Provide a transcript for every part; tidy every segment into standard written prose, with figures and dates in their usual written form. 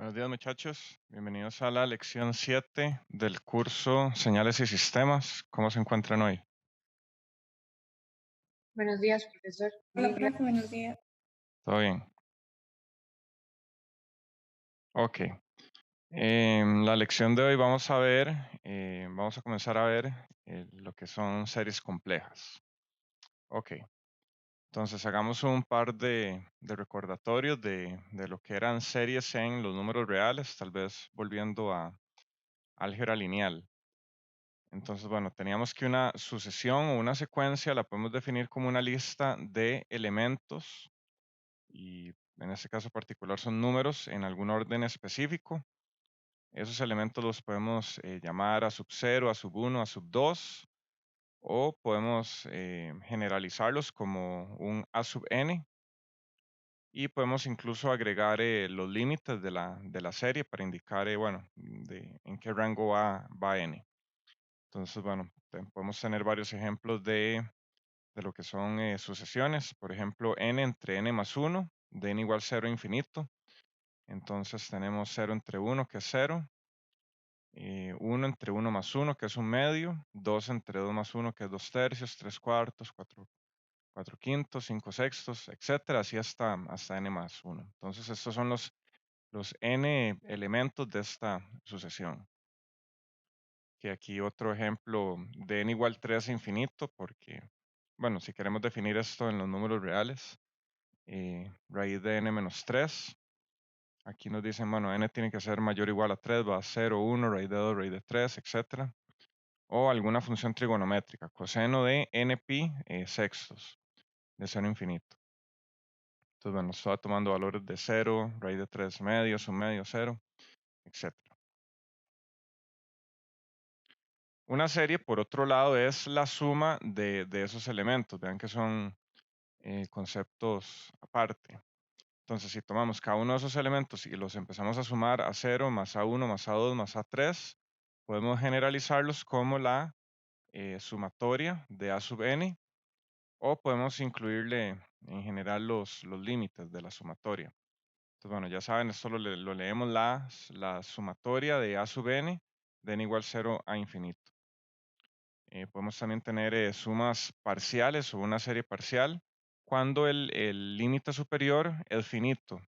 Buenos días muchachos, bienvenidos a la lección 7 del curso Señales y Sistemas. ¿Cómo se encuentran hoy? Buenos días, profesor. Hola, Muy bien. profe, buenos días. ¿Todo bien? Ok. La lección de hoy vamos a comenzar a ver lo que son series complejas. Ok. Entonces hagamos un par de recordatorios de lo que eran series en los números reales, tal vez volviendo a álgebra lineal. Entonces, bueno, teníamos que una sucesión o una secuencia la podemos definir como una lista de elementos y en este caso particular son números en algún orden específico. Esos elementos los podemos llamar a sub 0, a sub 1, a sub 2 o podemos generalizarlos como un a sub n y podemos incluso agregar los límites de la serie para indicar, bueno, en qué rango va n. Entonces, bueno, podemos tener varios ejemplos de lo que son sucesiones. Por ejemplo, n entre n más 1, de n igual 0 a infinito. Entonces tenemos 0 entre 1, que es 0. 1 entre 1 más 1, que es un medio. 2 entre 2 más 1, que es 2 tercios. 3 cuartos, 4 quintos, 5 sextos, etcétera. Así hasta n más 1. Entonces estos son los n elementos de esta sucesión. Que aquí otro ejemplo de n igual 3 a infinito, porque, bueno, si queremos definir esto en los números reales, raíz de n menos 3, aquí nos dicen, bueno, n tiene que ser mayor o igual a 3, va a 0, 1, raíz de 2, raíz de 3, etcétera. O alguna función trigonométrica, coseno de npi sextos, de 0 a infinito. Entonces, bueno, estaba tomando valores de 0, raíz de 3 medios, un medio, 0, etcétera. Una serie, por otro lado, es la suma de esos elementos. Vean que son conceptos aparte. Entonces, si tomamos cada uno de esos elementos y los empezamos a sumar a 0, más A1, más A2, más A3, podemos generalizarlos como la sumatoria de A sub n, o podemos incluirle en general los límites de la sumatoria. Entonces, bueno, ya saben, esto lo leemos la sumatoria de A sub n, de n igual 0 a infinito. Podemos también tener sumas parciales o una serie parcial cuando el límite superior es finito,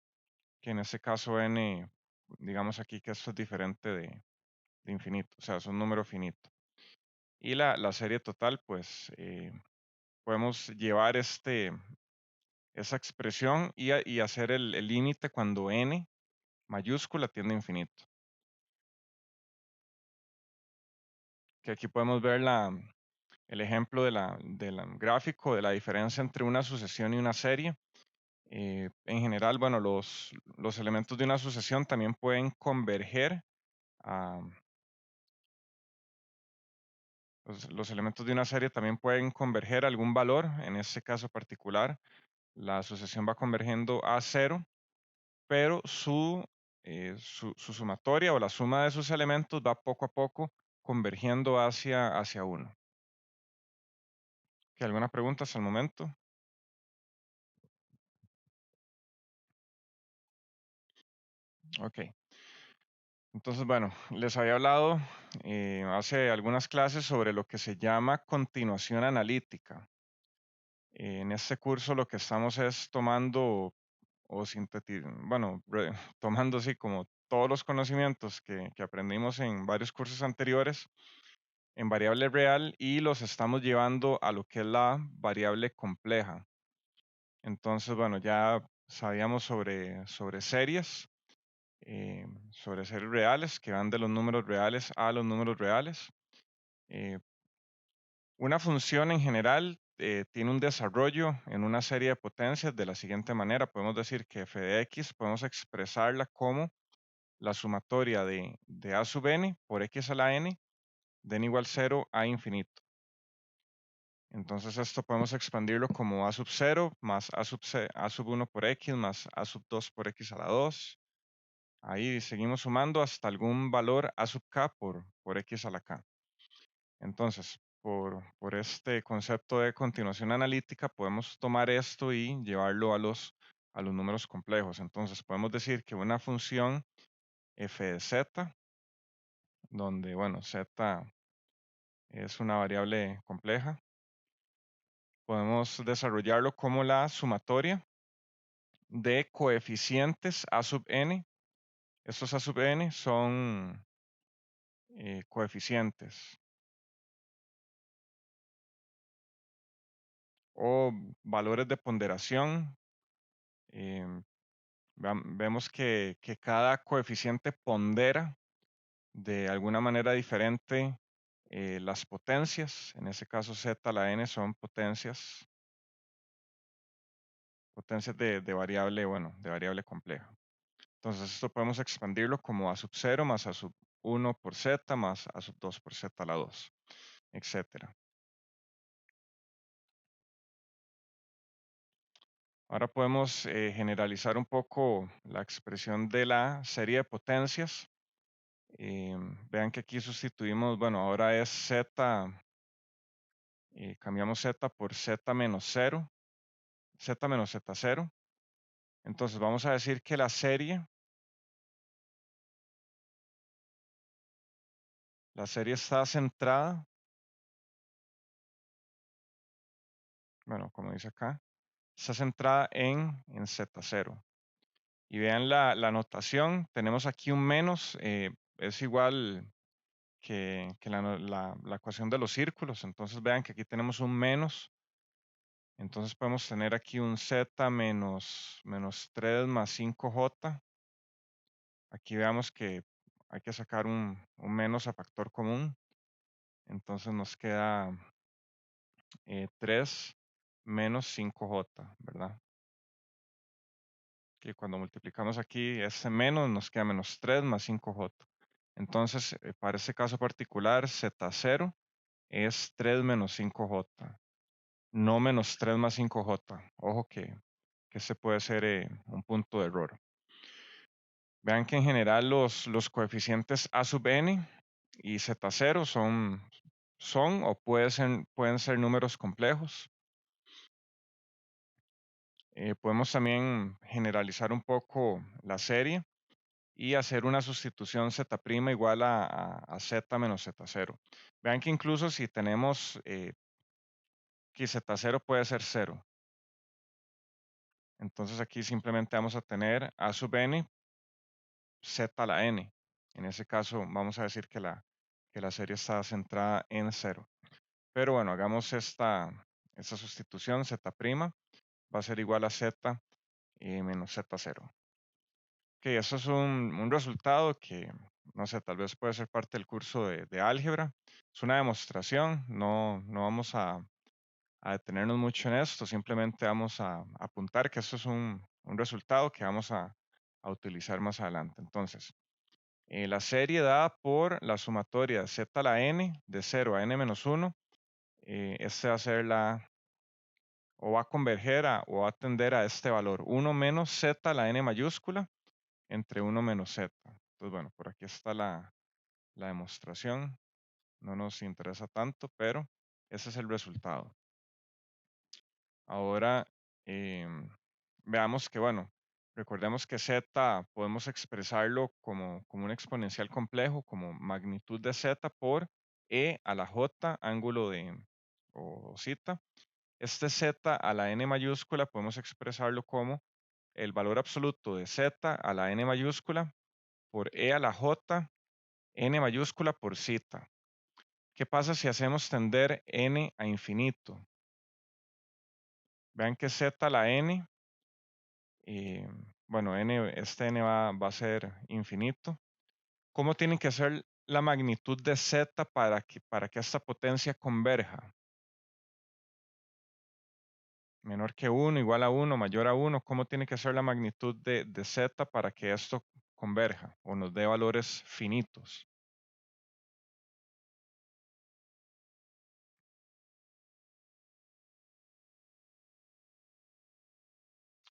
que en este caso n, digamos aquí que esto es diferente de infinito, o sea, es un número finito. Y la serie total, pues podemos llevar esa expresión y hacer el límite cuando n mayúscula tiende a infinito. Que aquí podemos ver el ejemplo del gráfico de la diferencia entre una sucesión y una serie. En general, bueno, los elementos de una sucesión también pueden converger a, los elementos de una serie también pueden converger a algún valor. En este caso particular, la sucesión va convergiendo a 0, pero su sumatoria o la suma de sus elementos va poco a poco convergiendo hacia 1. ¿Alguna pregunta hasta el momento? Ok. Entonces, bueno, les había hablado hace algunas clases sobre lo que se llama continuación analítica. En este curso lo que estamos es tomando o bueno, tomando así como todos los conocimientos que aprendimos en varios cursos anteriores en variable real y los estamos llevando a lo que es la variable compleja. Entonces, bueno, ya sabíamos sobre series, sobre series reales que van de los números reales a los números reales. Eh, una función en general tiene un desarrollo en una serie de potencias de la siguiente manera. Podemos decir que f de x podemos expresarla como la sumatoria de a sub n por x a la n de n igual 0 a infinito. Entonces esto podemos expandirlo como a sub 0 más a sub 1 por x más a sub 2 por x a la 2. Ahí seguimos sumando hasta algún valor a sub k por x a la k. Entonces, por este concepto de continuación analítica, podemos tomar esto y llevarlo a los números complejos. Entonces, podemos decir que una función f de z, donde, bueno, z es una variable compleja. Podemos desarrollarlo como la sumatoria de coeficientes a sub n. Estos a sub n son coeficientes o valores de ponderación. em, Vemos que cada coeficiente pondera de alguna manera diferente las potencias. En ese caso z a la n son potencias, potencias de variable, bueno, de variable compleja. Entonces esto podemos expandirlo como a sub 0 más a sub 1 por z más a sub 2 por z a la 2, etcétera. Ahora podemos generalizar un poco la expresión de la serie de potencias. Vean que aquí sustituimos, bueno, ahora es z, cambiamos z por z menos 0, z menos z0. Entonces vamos a decir que la serie está centrada, bueno, como dice acá, está centrada en z0. Y vean la notación, tenemos aquí un menos, es igual que la ecuación de los círculos. Entonces vean que aquí tenemos un menos. Entonces podemos tener aquí un z menos 3 más 5j. Aquí veamos que hay que sacar un menos a factor común. Entonces nos queda 3 menos 5j, ¿verdad? Que cuando multiplicamos aquí ese menos nos queda menos 3 más 5j. Entonces, para este caso particular, z0 es 3 menos 5j, no menos 3 más 5j. Ojo que este puede ser un punto de error. Vean que en general los coeficientes a sub n y z0 son o pueden ser números complejos. Podemos también generalizar un poco la serie y hacer una sustitución z' igual a z menos z0. Vean que incluso si tenemos que z0 puede ser 0. Entonces aquí simplemente vamos a tener a sub n z a la n. En ese caso vamos a decir que la serie está centrada en 0. Pero bueno, hagamos esta sustitución, z' va a ser igual a z menos z0. Ok, eso es un resultado que, no sé, tal vez puede ser parte del curso de álgebra. Es una demostración, no vamos a detenernos mucho en esto, simplemente vamos a apuntar que esto es un resultado que vamos a utilizar más adelante. Entonces, la serie dada por la sumatoria z a la n de 0 a n menos 1, este va a ser o va a converger o va a tender a este valor, 1 menos z a la n mayúscula entre 1 menos z. Entonces, bueno, por aquí está la demostración. No nos interesa tanto, pero ese es el resultado. Ahora, veamos que, bueno, recordemos que z podemos expresarlo como un exponencial complejo, como magnitud de z por e a la j ángulo de o zeta. Este z a la n mayúscula podemos expresarlo como el valor absoluto de z a la n mayúscula por e a la j n mayúscula por zeta. ¿Qué pasa si hacemos tender n a infinito? Vean que z a la n, bueno, este n va a ser infinito. ¿Cómo tiene que ser la magnitud de z para que esta potencia converja? Menor que 1, igual a 1, mayor a 1. ¿Cómo tiene que ser la magnitud de z para que esto converja o nos dé valores finitos?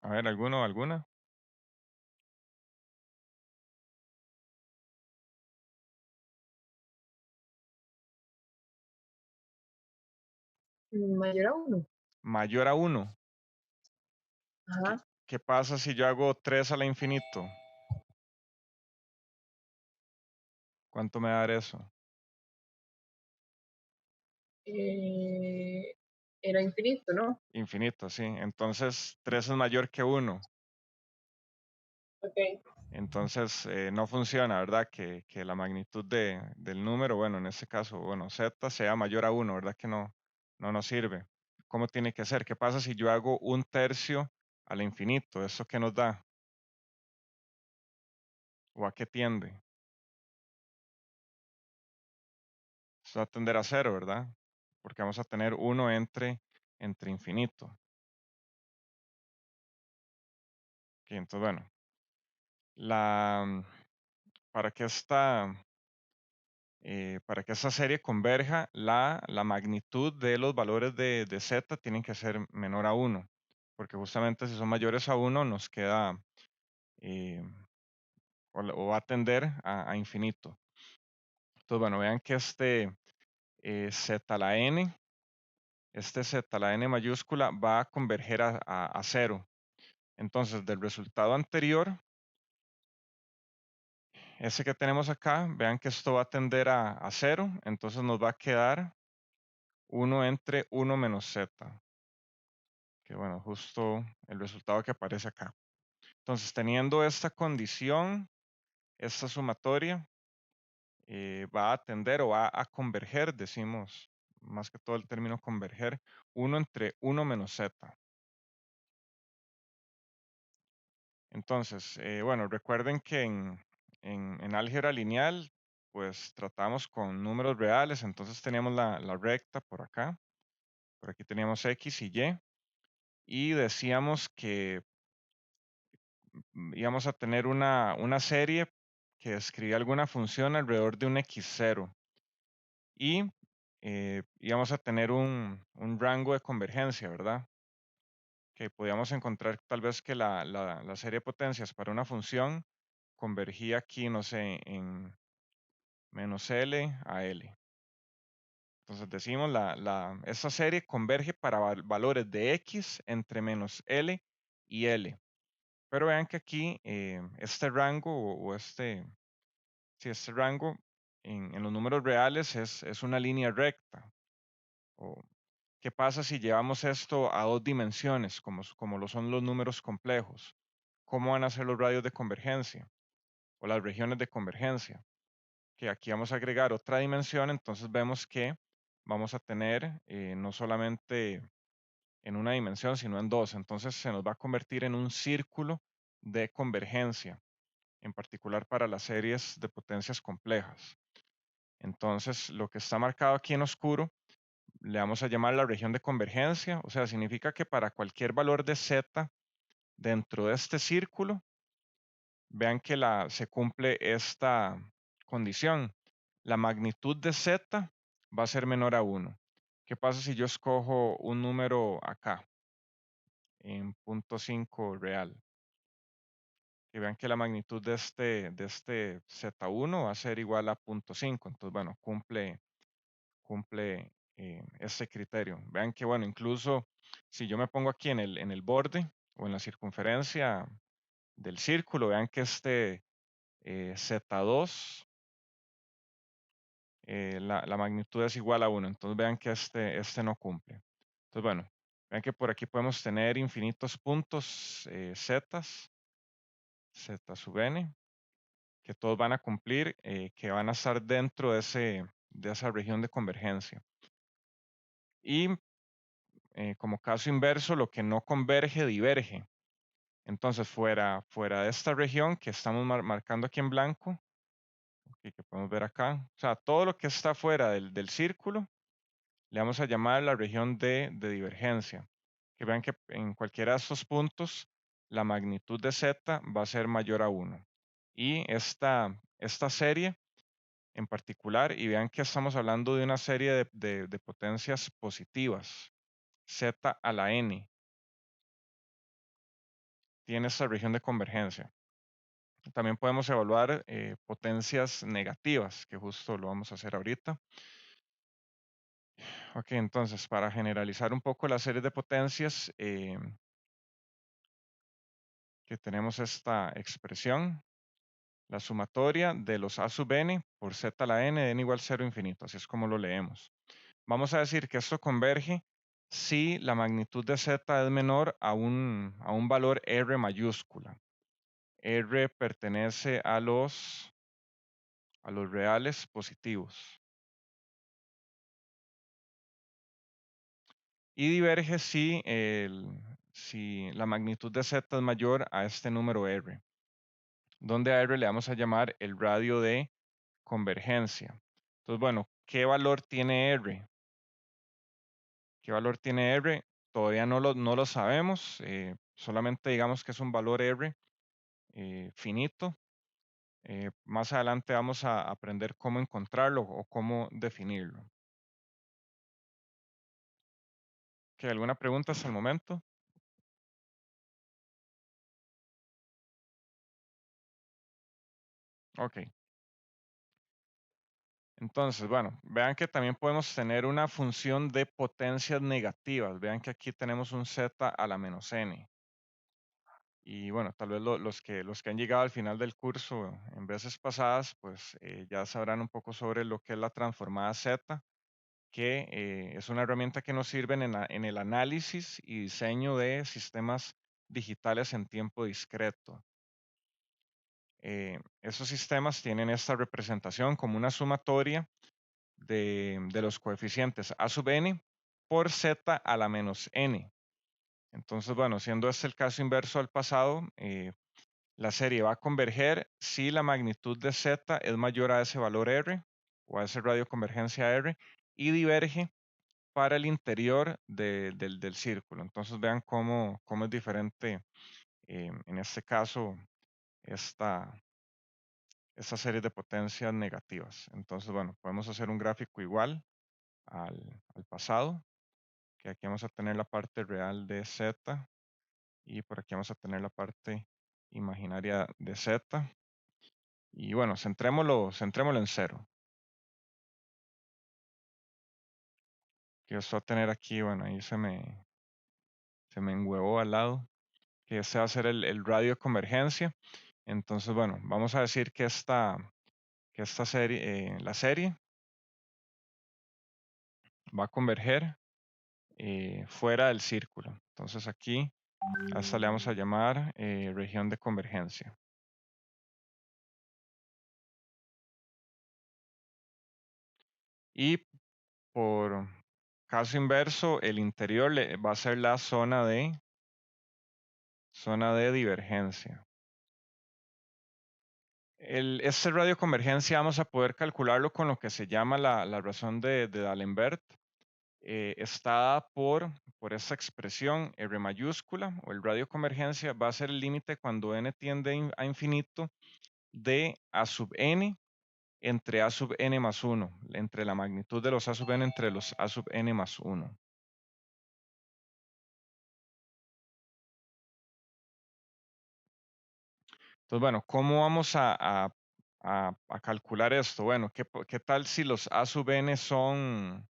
A ver, ¿alguno o alguna? Mayor a 1. Mayor a 1. ¿Qué, Ajá. qué pasa si yo hago 3 a la infinito? ¿Cuánto me va a dar eso? Era infinito, ¿no? Infinito, sí. Entonces 3 es mayor que 1. Ok, Entonces no funciona, ¿verdad? Que la magnitud del número, bueno, en este caso, bueno, z sea mayor a 1, ¿verdad? Que no nos sirve. ¿Cómo tiene que ser? ¿Qué pasa si yo hago un tercio al infinito? ¿Eso qué nos da? ¿O a qué tiende? Eso va a tender a cero, ¿verdad? Porque vamos a tener 1 entre infinito. Ok, entonces, bueno, la, para que esta, para que esta serie converja, la magnitud de los valores de z tienen que ser menor a 1, porque justamente si son mayores a 1 nos queda, eh, o va a tender a infinito. Entonces, bueno, vean que z a la n, este z a la n mayúscula va a converger a 0. Entonces, del resultado anterior, ese que tenemos acá, vean que esto va a tender a 0, entonces nos va a quedar 1 entre 1 menos z, que bueno, justo el resultado que aparece acá. Entonces, teniendo esta condición, esta sumatoria va a tender o va a converger, decimos más que todo el término converger, 1 entre 1 menos z. Entonces, bueno, recuerden que en álgebra lineal, pues tratamos con números reales, entonces teníamos la recta por acá, por aquí teníamos x y decíamos que íbamos a tener una serie que describía alguna función alrededor de un x0 y íbamos a tener un rango de convergencia, ¿verdad? Que podíamos encontrar tal vez que la serie de potencias para una función convergía aquí, no sé, en menos L a L. Entonces decimos, esta serie converge para valores de X entre menos L y L. Pero vean que aquí este rango o si este rango en los números reales es una línea recta. O, ¿qué pasa si llevamos esto a dos dimensiones, como lo son los números complejos? ¿Cómo van a ser los radios de convergencia o las regiones de convergencia? Que aquí vamos a agregar otra dimensión, entonces vemos que vamos a tener no solamente en una dimensión, sino en dos. Entonces se nos va a convertir en un círculo de convergencia, en particular para las series de potencias complejas. Entonces, lo que está marcado aquí en oscuro, le vamos a llamar la región de convergencia, o sea, significa que para cualquier valor de z dentro de este círculo, vean que se cumple esta condición. La magnitud de z va a ser menor a 1. ¿Qué pasa si yo escojo un número acá, en 0.5 real? Que vean que la magnitud de este z1 va a ser igual a 0.5. Entonces, bueno, cumple este criterio. Vean que, bueno, incluso si yo me pongo aquí en el borde o en la circunferencia del círculo, vean que este z2 la magnitud es igual a 1. Entonces vean que este no cumple. Entonces, bueno, vean que por aquí podemos tener infinitos puntos z sub n, que todos van a cumplir, que van a estar dentro de esa región de convergencia. Y como caso inverso, lo que no converge, diverge. Entonces, fuera de esta región que estamos marcando aquí en blanco, que podemos ver acá, o sea, todo lo que está fuera del círculo, le vamos a llamar la región de divergencia. Que vean que en cualquiera de estos puntos, la magnitud de z va a ser mayor a 1. Y esta serie en particular, y vean que estamos hablando de una serie de potencias positivas, z a la n, tiene esta región de convergencia. También podemos evaluar potencias negativas, que justo lo vamos a hacer ahorita. Ok, entonces, para generalizar un poco la serie de potencias, que tenemos esta expresión la sumatoria de los a sub n por z a la n de n igual 0 infinito, así es como lo leemos. Vamos a decir que esto converge si la magnitud de z es menor a un valor r mayúscula. R pertenece a los reales positivos. Y diverge si la magnitud de z es mayor a este número r, donde a r le vamos a llamar el radio de convergencia. Entonces, bueno, ¿qué valor tiene r? ¿Qué valor tiene r? Todavía no lo sabemos, solamente digamos que es un valor r finito. Más adelante vamos a aprender cómo encontrarlo o cómo definirlo. ¿Alguna pregunta hasta el momento? Ok. Entonces, bueno, vean que también podemos tener una función de potencias negativas. Vean que aquí tenemos un z a la menos n. Y bueno, tal vez los que han llegado al final del curso en veces pasadas, pues ya sabrán un poco sobre lo que es la transformada z, que es una herramienta que nos sirve en el análisis y diseño de sistemas digitales en tiempo discreto. Esos sistemas tienen esta representación como una sumatoria de los coeficientes a sub n por z a la menos n. Entonces, bueno, siendo este el caso inverso al pasado, la serie va a converger si la magnitud de z es mayor a ese valor r o a ese radio convergencia r y diverge para el interior del círculo. Entonces vean cómo es diferente en este caso esta serie de potencias negativas. Entonces, bueno, podemos hacer un gráfico igual al pasado, que aquí vamos a tener la parte real de z y por aquí vamos a tener la parte imaginaria de z. Y bueno, centrémoslo en cero. Que esto va a tener aquí, bueno, ahí se me enhuevó al lado, que este va a ser el radio de convergencia. Entonces, bueno, vamos a decir que esta serie, la serie va a converger fuera del círculo. Entonces aquí a esta le vamos a llamar región de convergencia. Y por caso inverso, el interior va a ser la zona de divergencia. Este radio de convergencia vamos a poder calcularlo con lo que se llama la razón de D'Alembert. Está dada por esta expresión R mayúscula, o el radio de convergencia va a ser el límite cuando n tiende a infinito de a sub n entre a sub n más 1, entre la magnitud de los a sub n entre los a sub n más 1. Entonces, bueno, ¿cómo vamos a calcular esto? Bueno, ¿qué tal si los a sub n son,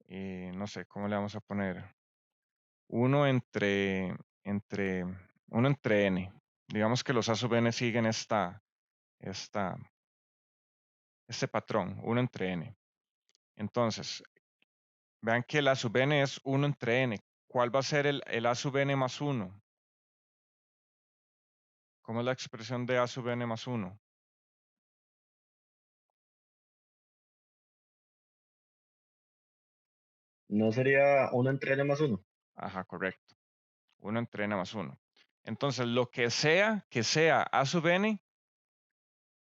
no sé, ¿cómo le vamos a poner? 1 entre 1 entre n. Digamos que los a sub n siguen este patrón, 1 entre n. Entonces, vean que el a sub n es 1 entre n. ¿Cuál va a ser el a sub n más 1? ¿Cómo es la expresión de a sub n más 1? ¿No sería 1 entre n más 1? Ajá, correcto. 1 entre n más 1. Entonces, lo que sea a sub n,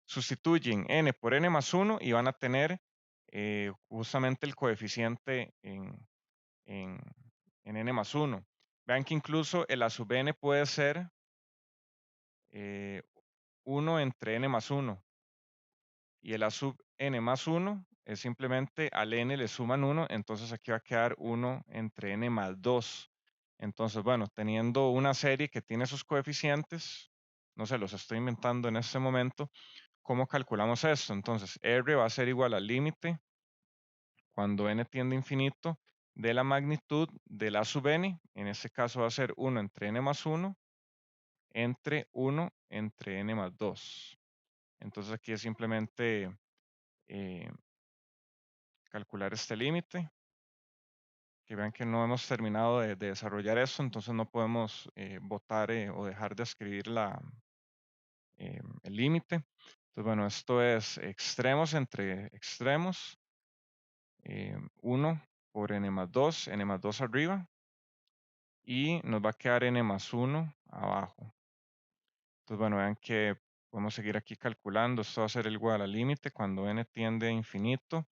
sustituyen n por n más 1 y van a tener justamente el coeficiente en n más 1. Vean que incluso el a sub n puede ser 1 entre n más 1. Y el a sub n más 1 es simplemente al n le suman 1, entonces aquí va a quedar 1 entre n más 2. Entonces, bueno, teniendo una serie que tiene esos coeficientes, no sé, los estoy inventando en este momento, ¿cómo calculamos esto? Entonces, R va a ser igual al límite cuando n tiende a infinito de la magnitud del a sub n, en este caso va a ser 1 entre n más 1, entre 1 entre n más 2. Entonces aquí es simplemente calcular este límite. Que vean que no hemos terminado de desarrollar eso, entonces no podemos botar o dejar de escribir el límite. Entonces, bueno, esto es extremos entre extremos. 1 por n más 2, n más 2 arriba. Y nos va a quedar n más 1 abajo. Entonces, bueno, vean que podemos seguir aquí calculando. Esto va a ser igual al límite cuando n tiende a infinito.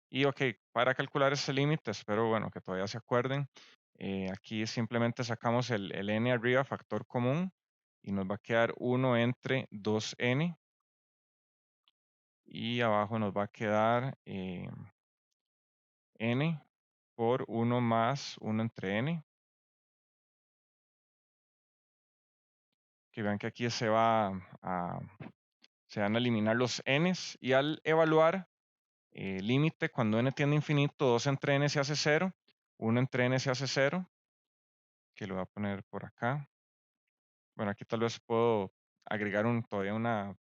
Y ok, para calcular ese límite, espero bueno, que todavía se acuerden. Aquí simplemente sacamos el n arriba, factor común, y nos va a quedar 1 entre 2n. Y abajo nos va a quedar n por 1 más 1 entre n. Que vean que aquí se van a eliminar los n's y al evaluar límite, cuando n tiende a infinito, 2 entre n se hace 0, 1 entre n se hace 0, que lo voy a poner por acá. Bueno, aquí tal vez puedo agregar todavía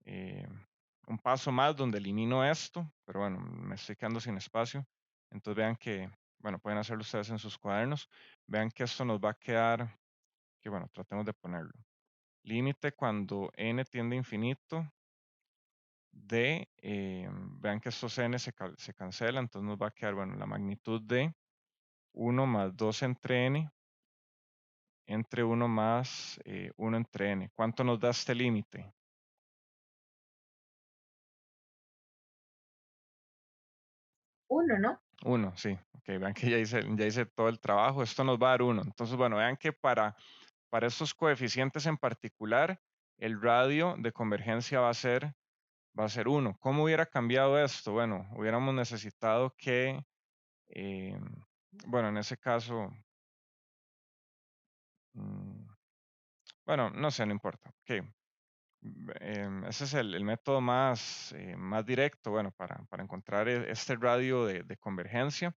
eh, un paso más donde elimino esto, pero bueno, me estoy quedando sin espacio. Entonces vean que, bueno, pueden hacerlo ustedes en sus cuadernos. Vean que esto nos va a quedar, que bueno, tratemos de ponerlo. Límite cuando n tiende a infinito de, vean que estos n se cancelan, entonces nos va a quedar, bueno, la magnitud de 1 más 2 entre 1 más 1 entre n. ¿Cuánto nos da este límite? 1, ¿no? 1, sí. Ok, vean que ya hice todo el trabajo. Esto nos va a dar 1. Entonces, bueno, vean que para estos coeficientes en particular, el radio de convergencia va a ser 1. ¿Cómo hubiera cambiado esto? Bueno, hubiéramos necesitado que, eh, bueno, en ese caso, mm, bueno, no sé, no importa. Ok, ese es el método más directo, bueno, para encontrar este radio de convergencia.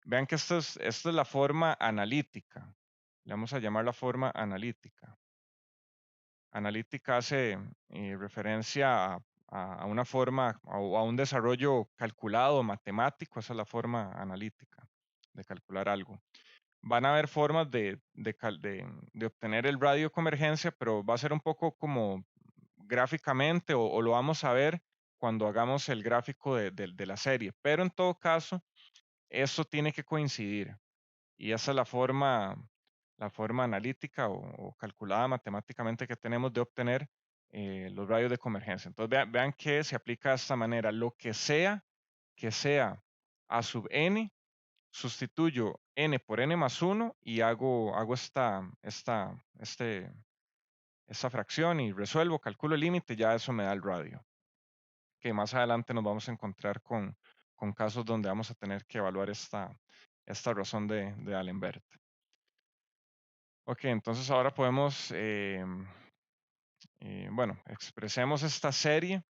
Vean que esta es la forma analítica. Le vamos a llamar la forma analítica. Analítica hace referencia a una forma o a un desarrollo calculado, matemático. Esa es la forma analítica de calcular algo. Van a haber formas de obtener el radio de convergencia, pero va a ser un poco como gráficamente o lo vamos a ver cuando hagamos el gráfico de la serie. Pero en todo caso, esto tiene que coincidir. Y esa es la forma analítica o calculada matemáticamente que tenemos de obtener los radios de convergencia. Entonces vean que se aplica de esta manera. Lo que sea a sub n, sustituyo n por n más 1 y hago esta fracción y resuelvo, calculo el límite, ya eso me da el radio. Que más adelante nos vamos a encontrar con casos donde vamos a tener que evaluar esta razón de D'Alembert. Ok, entonces ahora podemos, bueno, expresemos esta serie.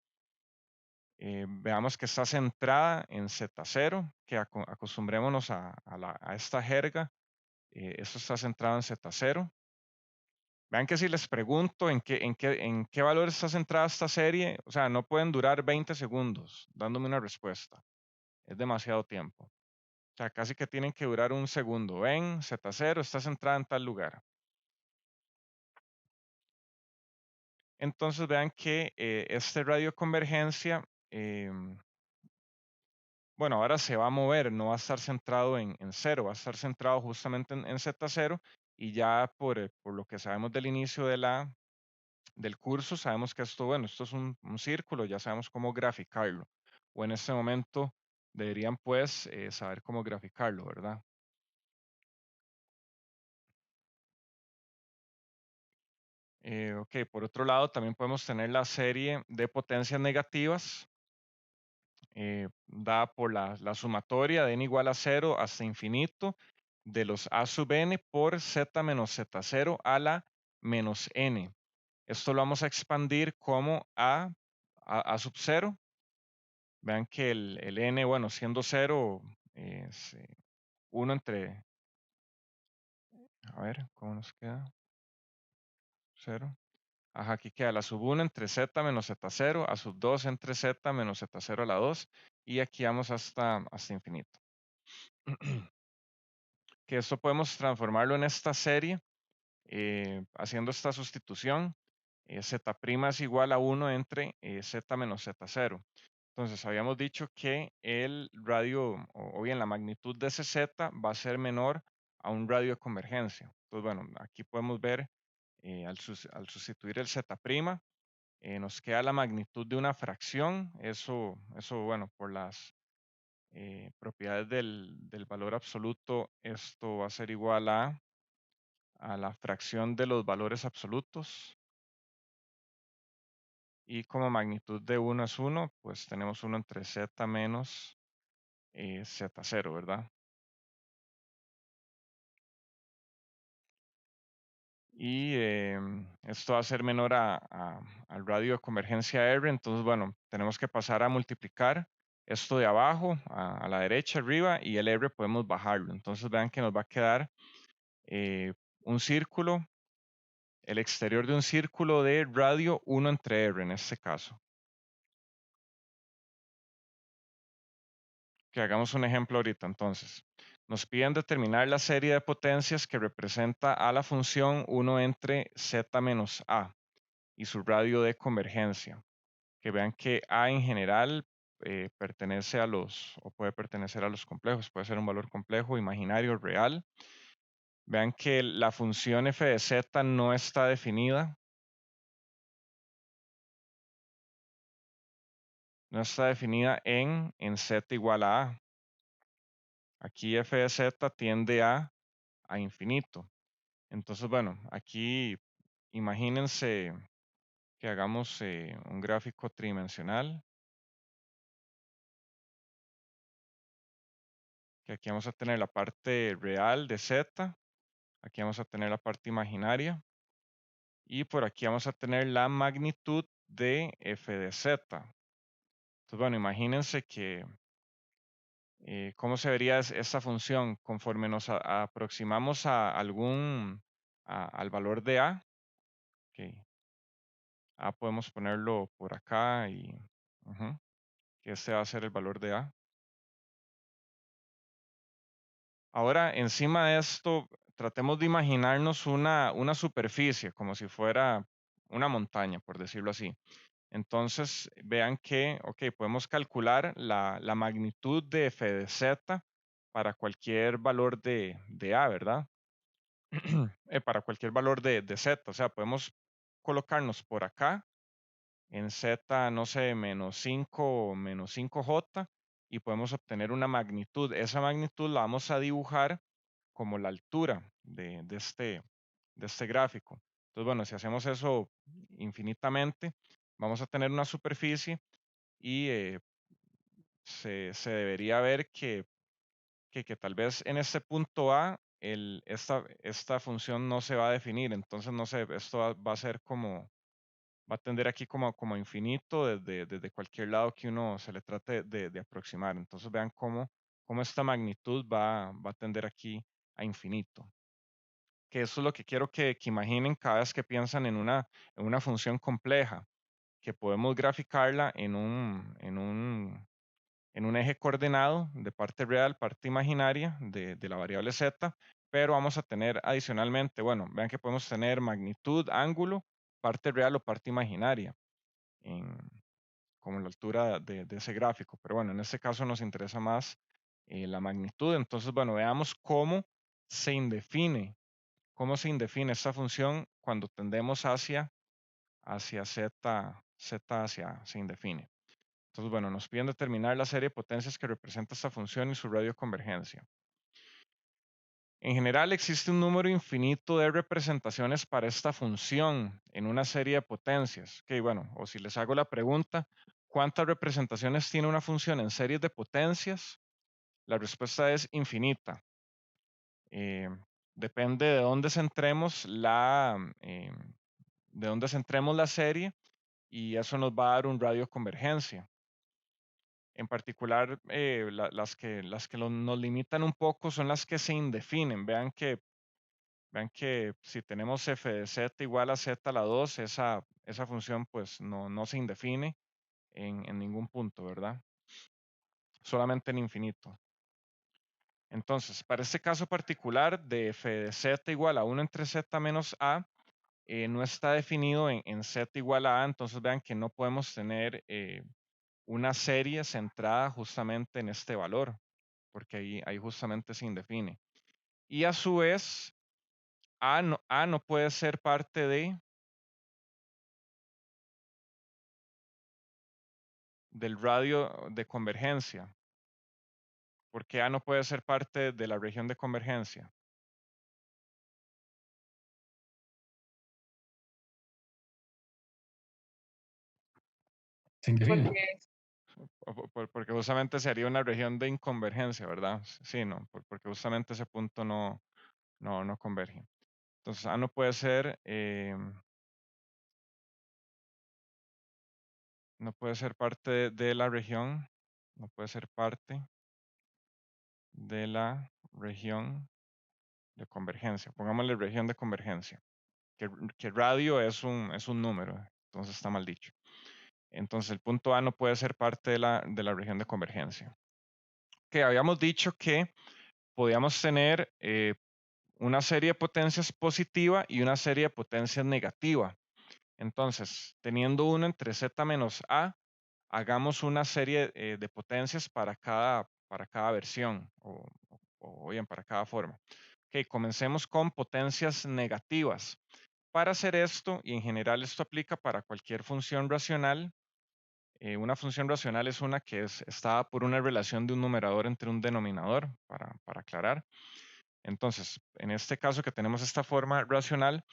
Veamos que está centrada en Z0, que acostumbrémonos a esta jerga. Esto está centrado en Z0. Vean que si les pregunto en qué valor está centrada esta serie, o sea, no pueden durar 20 segundos dándome una respuesta. Es demasiado tiempo. O sea, casi que tienen que durar un segundo. Ven, Z0 está centrada en tal lugar. Entonces vean que este radio de convergencia, bueno, ahora se va a mover, no va a estar centrado en 0, va a estar centrado justamente en Z0 y ya por lo que sabemos del inicio del curso, sabemos que esto, bueno, esto es un círculo, ya sabemos cómo graficarlo. O en este momento deberían pues saber cómo graficarlo, ¿verdad? Ok, por otro lado, también podemos tener la serie de potencias negativas dada por la sumatoria de n igual a 0 hasta infinito de los a sub n por z menos z0 a la menos n. Esto lo vamos a expandir como a sub 0. Vean que el n, bueno, siendo 0, es 1 entre, a ver, ¿cómo nos queda? 0. Ajá, aquí queda la sub 1 entre z menos z0, a sub 2 entre z menos z0 a la 2, y aquí vamos hasta infinito. Que esto podemos transformarlo en esta serie haciendo esta sustitución. Z' es igual a 1 entre z menos z0. Entonces, habíamos dicho que el radio, o bien la magnitud de ese z va a ser menor a un radio de convergencia. Entonces, bueno, aquí podemos ver, al sustituir el z', nos queda la magnitud de una fracción. Eso bueno, por las propiedades del valor absoluto, esto va a ser igual a la fracción de los valores absolutos. Y como magnitud de 1 es 1, pues tenemos 1 entre z menos z0, ¿verdad? Y esto va a ser menor al radio de convergencia R. Entonces, bueno, tenemos que pasar a multiplicar esto de abajo a la derecha, arriba, y el R podemos bajarlo. Entonces, vean que nos va a quedar un círculo, el exterior de un círculo de radio 1 entre R en este caso. Que hagamos un ejemplo ahorita, entonces. Nos piden determinar la serie de potencias que representa a la función 1 entre z menos a y su radio de convergencia. Que vean que a en general pertenece a o puede pertenecer a los complejos, puede ser un valor complejo, imaginario, real. Vean que la función f de z no está definida. No está definida en z igual a a. Aquí f de z tiende a infinito. Entonces, bueno, aquí imagínense que hagamos un gráfico tridimensional. Que aquí vamos a tener la parte real de z. Aquí vamos a tener la parte imaginaria. Y por aquí vamos a tener la magnitud de f de z. Entonces, bueno, imagínense que cómo se vería esta función conforme nos aproximamos a al valor de a. Okay. A podemos ponerlo por acá y que este va a ser el valor de a. Ahora, encima de esto, tratemos de imaginarnos una superficie, como si fuera una montaña, por decirlo así. Entonces, vean que, ok, podemos calcular la magnitud de f de z para cualquier valor de a, ¿verdad? Para cualquier valor de z. O sea, podemos colocarnos por acá en z, no sé, menos 5j, y podemos obtener una magnitud. Esa magnitud la vamos a dibujar como la altura de este gráfico. Entonces, bueno, si hacemos eso infinitamente, vamos a tener una superficie y se debería ver que tal vez en este punto A esta función no se va a definir. Entonces, no sé, esto va a ser como, va a tender aquí como infinito desde cualquier lado que uno se le trate de aproximar. Entonces, vean cómo esta magnitud va a tender aquí a infinito. Que eso es lo que quiero que imaginen cada vez que piensan en una función compleja, que podemos graficarla en un eje coordenado de parte real, parte imaginaria de la variable z, pero vamos a tener adicionalmente, bueno, vean que podemos tener magnitud, ángulo, parte real o parte imaginaria, como la altura de ese gráfico. Pero bueno, en este caso nos interesa más la magnitud. Entonces, bueno, veamos se indefine, cómo se indefine esta función cuando tendemos hacia z se indefine. Entonces, bueno, nos piden determinar la serie de potencias que representa esta función y su radio de convergencia. En general, existe un número infinito de representaciones para esta función en una serie de potencias. Ok, bueno, o si les hago la pregunta, ¿cuántas representaciones tiene una función en series de potencias? La respuesta es infinita. Eh, depende de dónde centremos de dónde centremos la serie, y eso nos va a dar un radio de convergencia. En particular, las que nos limitan un poco son las que se indefinen. Vean que Vean que si tenemos f de z igual a z a la 2, esa función pues no se indefine en ningún punto, ¿verdad? Solamente en infinito. Entonces, para este caso particular de f de z igual a 1 entre z menos a, no está definido en z igual a, entonces vean que no podemos tener una serie centrada justamente en este valor, porque ahí justamente se indefine. Y a su vez, a no puede ser parte del radio de convergencia, porque a no puede ser parte de la región de convergencia. Se indefine. Porque justamente sería una región de inconvergencia, ¿verdad? Sí, no, porque justamente ese punto no converge. Entonces, A no puede ser, no puede ser parte de la región, no puede ser parte de la región de convergencia. Pongámosle región de convergencia, que radio es un número, entonces está mal dicho. Entonces, el punto A no puede ser parte de la región de convergencia. Que habíamos dicho que podíamos tener una serie de potencias positiva y una serie de potencias negativa. Entonces, teniendo 1 entre z menos a, hagamos una serie de potencias para cada versión o bien para cada forma. Ok, comencemos con potencias negativas. Para hacer esto, y en general esto aplica para cualquier función racional, una función racional es una que está por una relación de un numerador entre un denominador, para aclarar. Entonces, en este caso que tenemos esta forma racional,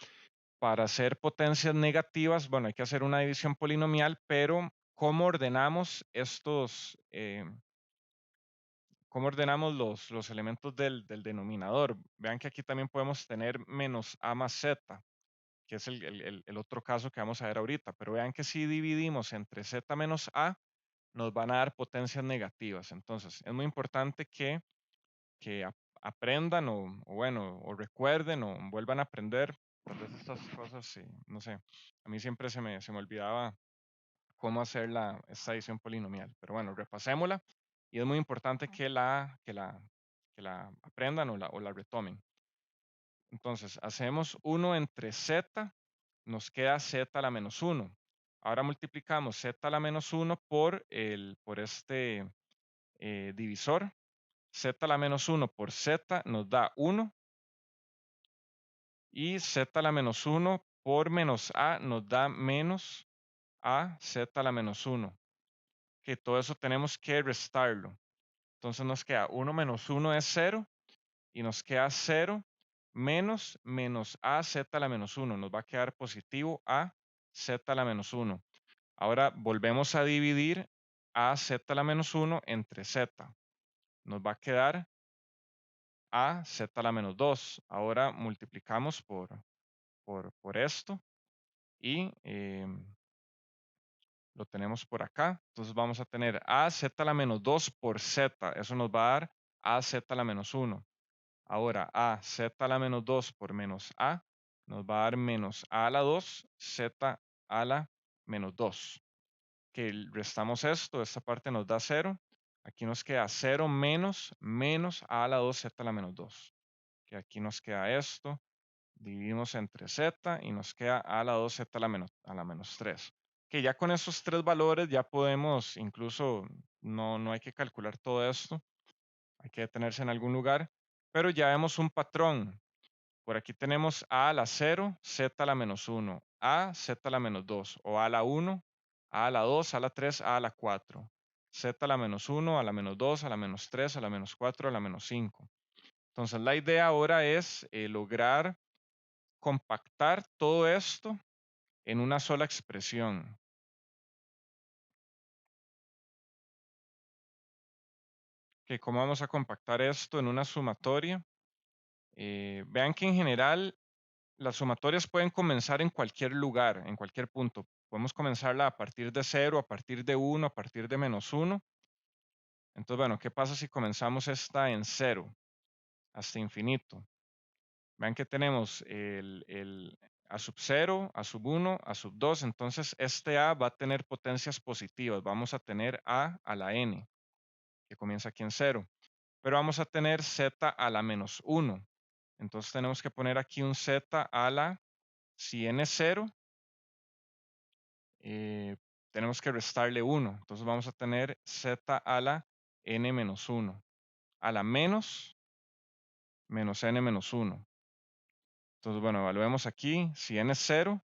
para hacer potencias negativas, bueno, hay que hacer una división polinomial, pero ¿cómo ordenamos cómo ordenamos los elementos del denominador? Vean que aquí también podemos tener menos a más z, que es el otro caso que vamos a ver ahorita, pero vean que si dividimos entre z menos a, nos van a dar potencias negativas. Entonces, es muy importante que aprendan bueno, o recuerden o vuelvan a aprender. Tal vez estas cosas, sí, no sé, a mí siempre se me olvidaba cómo hacer esta edición polinomial. Pero bueno, repasémosla y es muy importante que la aprendan o la retomen. Entonces, hacemos 1 entre z, nos queda z a la menos 1. Ahora multiplicamos z a la menos 1 por este divisor. Z a la menos 1 por z nos da 1. Y z a la menos 1 por menos a nos da menos a z a la menos 1. Que todo eso tenemos que restarlo. Entonces nos queda 1 menos 1 es 0. Y nos queda 0 menos a z a la menos 1. Nos va a quedar positivo a z a la menos 1. Ahora volvemos a dividir a z a la menos 1 entre z. Nos va a quedar a z a la menos 2. Ahora multiplicamos por esto y lo tenemos por acá. Entonces vamos a tener a z a la menos 2 por z. Eso nos va a dar a z a la menos 1. Ahora a z a la menos 2 por menos a nos va a dar menos a la 2 z a la menos 2. Que restamos esto, esta parte nos da 0. Aquí nos queda 0 menos a la 2 z a la menos 2. Que aquí nos queda esto. Dividimos entre z y nos queda a la 2 z a la menos 3. Que ya con esos tres valores ya podemos, incluso no hay que calcular todo esto, hay que detenerse en algún lugar, pero ya vemos un patrón. Por aquí tenemos a la 0, z a la menos 1, a z a la menos 2, o a la 1, a la 2, a la 3, a la 4, z a la menos 1, a la menos 2, a la menos 3, a la menos 4, a la menos 5. Entonces la idea ahora es lograr compactar todo esto en una sola expresión. ¿Cómo vamos a compactar esto en una sumatoria? Vean que en general las sumatorias pueden comenzar en cualquier lugar, en cualquier punto. Podemos comenzarla a partir de 0, a partir de 1, a partir de menos 1. Entonces, bueno, ¿qué pasa si comenzamos esta en 0 hasta infinito? Vean que tenemos el A sub 0, A sub 1, A sub 2. Entonces, este A va a tener potencias positivas. Vamos a tener A a la N, que comienza aquí en 0. Pero vamos a tener Z a la menos 1. Entonces, tenemos que poner aquí un Z a la, si N es 0, tenemos que restarle 1. Entonces, vamos a tener Z a la N menos 1. A la menos N menos 1. Entonces, bueno, evaluemos aquí. Si N es 0,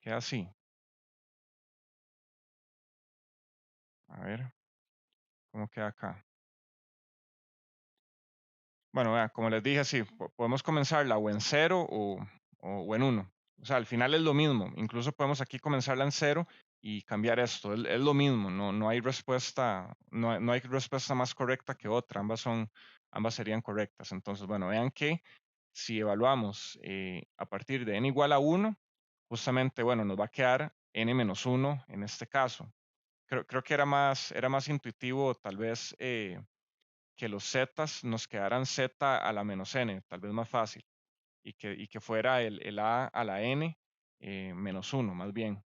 queda así. A ver, ¿cómo queda acá? Bueno, vea, como les dije, sí, podemos comenzarla o en 0 o en 1. O sea, al final es lo mismo. Incluso podemos aquí comenzarla en 0 y cambiar esto. Es lo mismo. No hay respuesta, no hay respuesta más correcta que otra. Ambas serían correctas. Entonces, bueno, vean que si evaluamos a partir de n igual a 1, justamente, bueno, nos va a quedar n menos 1 en este caso. Creo que era más intuitivo, tal vez, que los zetas nos quedaran z a la menos n, tal vez más fácil, y que fuera el a a la n menos 1, más bien.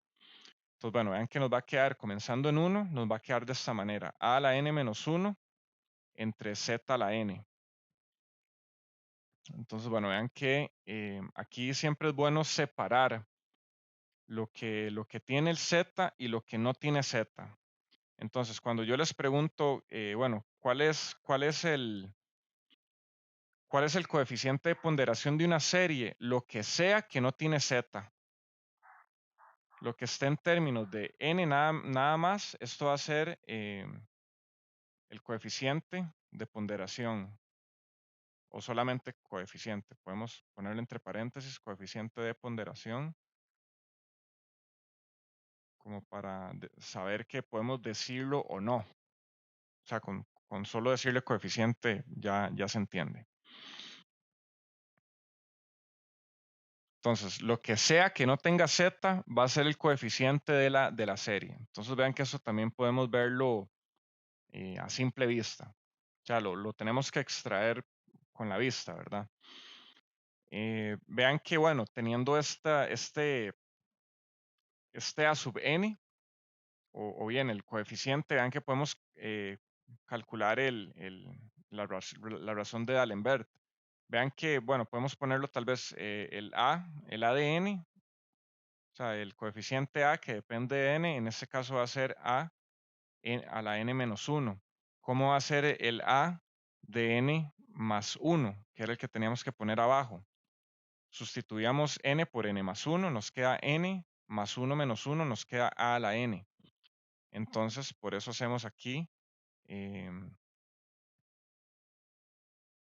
Entonces, bueno, vean que nos va a quedar, comenzando en 1, nos va a quedar de esta manera, a la n menos 1 entre z a la n. Entonces, bueno, vean que aquí siempre es bueno separar lo que tiene el z y lo que no tiene z. Entonces, cuando yo les pregunto, bueno, ¿cuál es el coeficiente de ponderación de una serie? Lo que sea que no tiene z. Lo que esté en términos de n nada más, esto va a ser el coeficiente de ponderación o solamente coeficiente. Podemos ponerle entre paréntesis coeficiente de ponderación como para saber que podemos decirlo o no. O sea, con solo decirle coeficiente ya se entiende. Entonces, lo que sea que no tenga z va a ser el coeficiente de la serie. Entonces, vean que eso también podemos verlo a simple vista. O sea, lo tenemos que extraer con la vista, ¿verdad? Vean que, bueno, teniendo este a sub n, o bien el coeficiente, vean que podemos calcular la razón de D'Alembert. Vean que, bueno, podemos ponerlo tal vez el a de n, o sea, el coeficiente a que depende de n, en este caso va a ser a la n menos 1. ¿Cómo va a ser el a de n más 1, que era el que teníamos que poner abajo? Sustituíamos n por n más 1, nos queda n más 1 menos 1, nos queda a la n. Entonces, por eso hacemos aquí,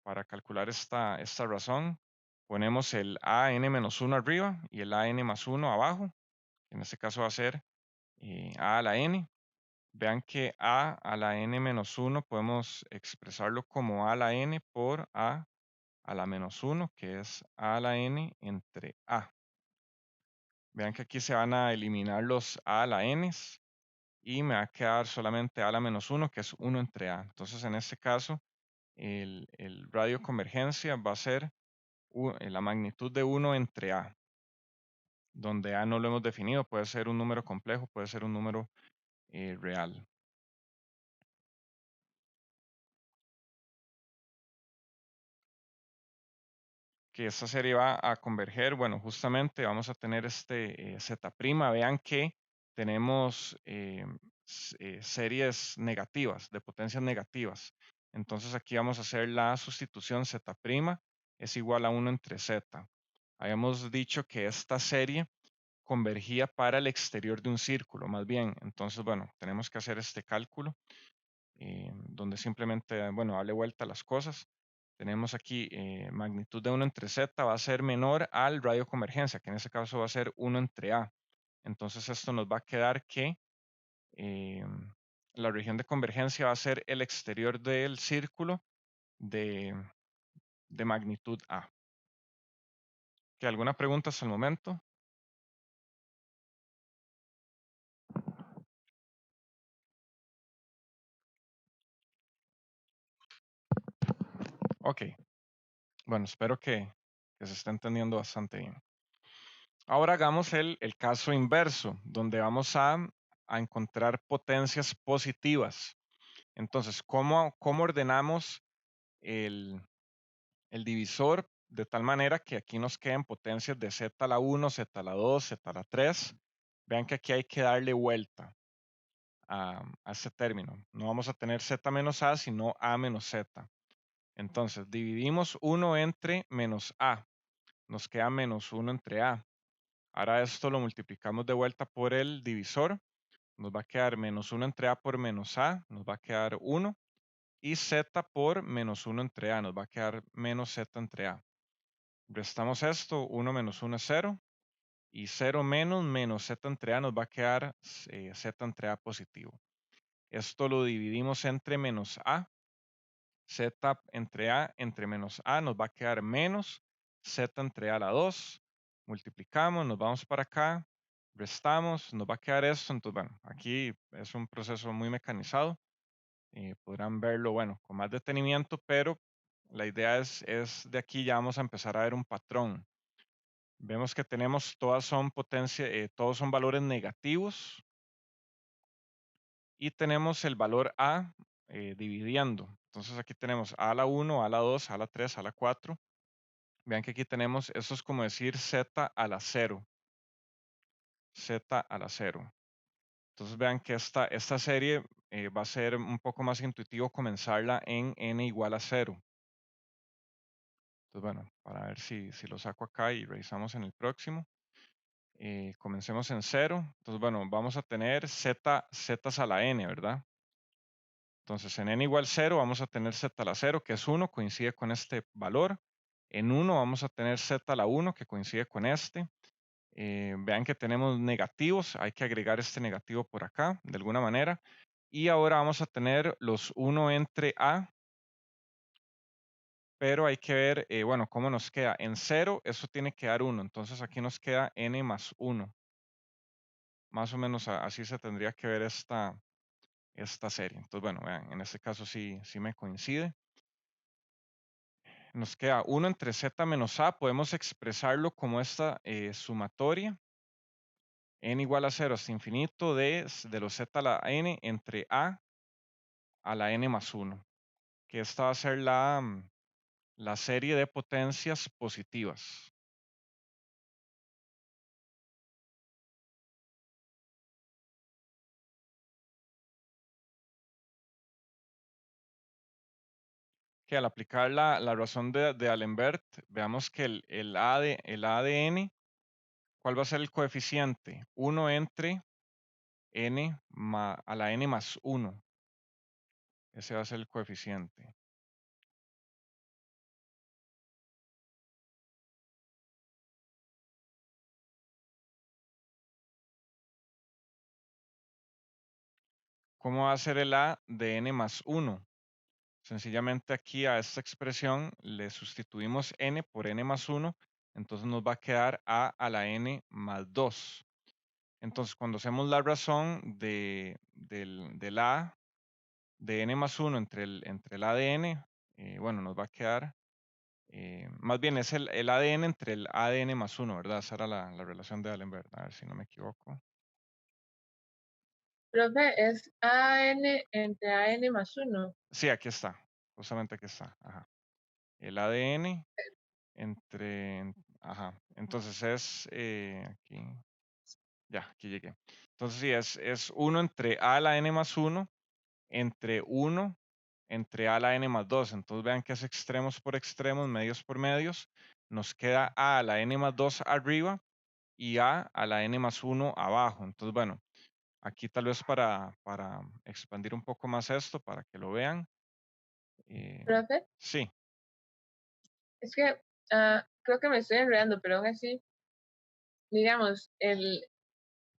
para calcular esta razón, ponemos el a n menos 1 arriba y el a n más 1 abajo. En este caso va a ser a la n. Vean que a la n menos 1 podemos expresarlo como a la n por a la menos 1, que es a la n entre a. Vean que aquí se van a eliminar los a la n y me va a quedar solamente a la menos 1, que es 1 entre a. Entonces, en este caso, el radio de convergencia va a ser la magnitud de 1 entre a, donde a no lo hemos definido, puede ser un número complejo, puede ser un número real. Que esta serie va a converger, bueno, justamente vamos a tener este Z', vean que tenemos series negativas, de potencias negativas. Entonces aquí vamos a hacer la sustitución Z' es igual a 1 entre Z. Habíamos dicho que esta serie convergía para el exterior de un círculo, más bien. Entonces, bueno, tenemos que hacer este cálculo donde simplemente, bueno, darle vuelta a las cosas. Tenemos aquí magnitud de 1 entre z va a ser menor al radio de convergencia, que en este caso va a ser 1 entre a. Entonces esto nos va a quedar que la región de convergencia va a ser el exterior del círculo de magnitud a. ¿Qué, alguna pregunta hasta el momento? Ok. Bueno, espero que se esté entendiendo bastante bien. Ahora hagamos el caso inverso, donde vamos a encontrar potencias positivas. Entonces, ¿cómo ordenamos el divisor de tal manera que aquí nos queden potencias de z a la 1, z a la 2, z a la 3? Vean que aquí hay que darle vuelta a este término. No vamos a tener z menos a, sino a menos z. Entonces, dividimos 1 entre menos a. Nos queda menos 1 entre a. Ahora esto lo multiplicamos de vuelta por el divisor. Nos va a quedar menos 1 entre a por menos a. Nos va a quedar 1. Y z por menos 1 entre a. Nos va a quedar menos z entre a. Restamos esto. 1 menos 1 es 0. Y 0 menos z entre a nos va a quedar z entre a positivo. Esto lo dividimos entre menos a. Z entre a entre menos a nos va a quedar menos z entre a a la 2. Multiplicamos, nos vamos para acá, restamos, nos va a quedar esto. Entonces, bueno, aquí es un proceso muy mecanizado. Podrán verlo, bueno, con más detenimiento, pero la idea es de aquí ya vamos a empezar a ver un patrón. Vemos que tenemos, todas son potencia, todos son valores negativos. Y tenemos el valor a dividiendo. Entonces aquí tenemos a la 1, a la 2, a la 3, a la 4. Vean que aquí tenemos, eso es como decir z a la 0. Z a la 0. Entonces vean que esta serie va a ser un poco más intuitivo comenzarla en n igual a 0. Entonces bueno, para ver si lo saco acá y revisamos en el próximo. Comencemos en 0. Entonces bueno, vamos a tener z a la n, ¿verdad? Entonces, en n igual 0 vamos a tener z a la 0, que es 1, coincide con este valor. En 1 vamos a tener z a la 1, que coincide con este. Vean que tenemos negativos, hay que agregar este negativo por acá, de alguna manera. Y ahora vamos a tener los 1 entre a, pero hay que ver, bueno, cómo nos queda. En 0, eso tiene que dar 1, entonces aquí nos queda n más 1. Más o menos así se tendría que ver esta serie. Entonces, bueno, vean, en este caso sí me coincide. Nos queda 1 entre z menos a, podemos expresarlo como esta sumatoria, n igual a 0 hasta infinito de los z a la n entre a la n más 1, que esta va a ser la serie de potencias positivas. Que al aplicar la razón de D'Alembert, veamos que el a de n, ¿cuál va a ser el coeficiente? 1 entre n a la n más 1. Ese va a ser el coeficiente. ¿Cómo va a ser el a de n más 1? Sencillamente aquí a esta expresión le sustituimos n por n más 1, entonces nos va a quedar a la n más 2. Entonces, cuando hacemos la razón del a de n más 1 entre el a de n, bueno, nos va a quedar, más bien es el a de n entre el a de n más 1, ¿verdad? Esa era la relación de D'Alembert, a ver si no me equivoco. Profe, es AN entre AN más 1. Sí, aquí está, justamente aquí está. Ajá. El a de n ajá, entonces es, aquí, ya, aquí llegué. Entonces sí, es 1 entre a la n más 1 entre 1 entre a la n más 2. Entonces vean que es extremos por extremos, medios por medios. Nos queda a la n más 2 arriba y a la n más 1 abajo. Entonces, bueno, aquí tal vez para expandir un poco más esto, para que lo vean. Profe, Sí, es que creo que me estoy enredando, pero aún así, digamos,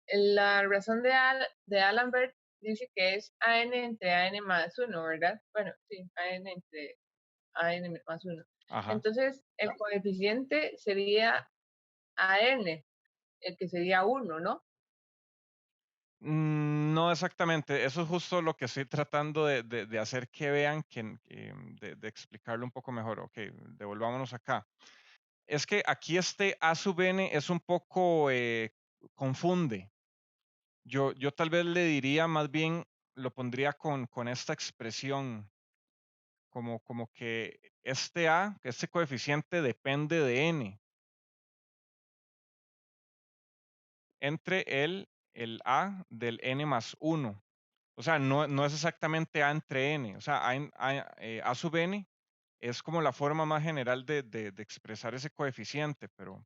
la razón de Alembert dice que es AN entre AN más 1, ¿verdad? Bueno, sí, AN entre AN más 1. ajá. Entonces, el coeficiente sería AN, el que sería 1, ¿no? No exactamente, eso es justo lo que estoy tratando de hacer que vean, de explicarlo un poco mejor. Ok, devolvámonos acá. Es que aquí este A sub n es un poco confunde. Yo tal vez le diría más bien, lo pondría con esta expresión, como que este coeficiente depende de n, entre el A del n más 1. O sea, no es exactamente A entre n. O sea, A sub n es como la forma más general de expresar ese coeficiente, pero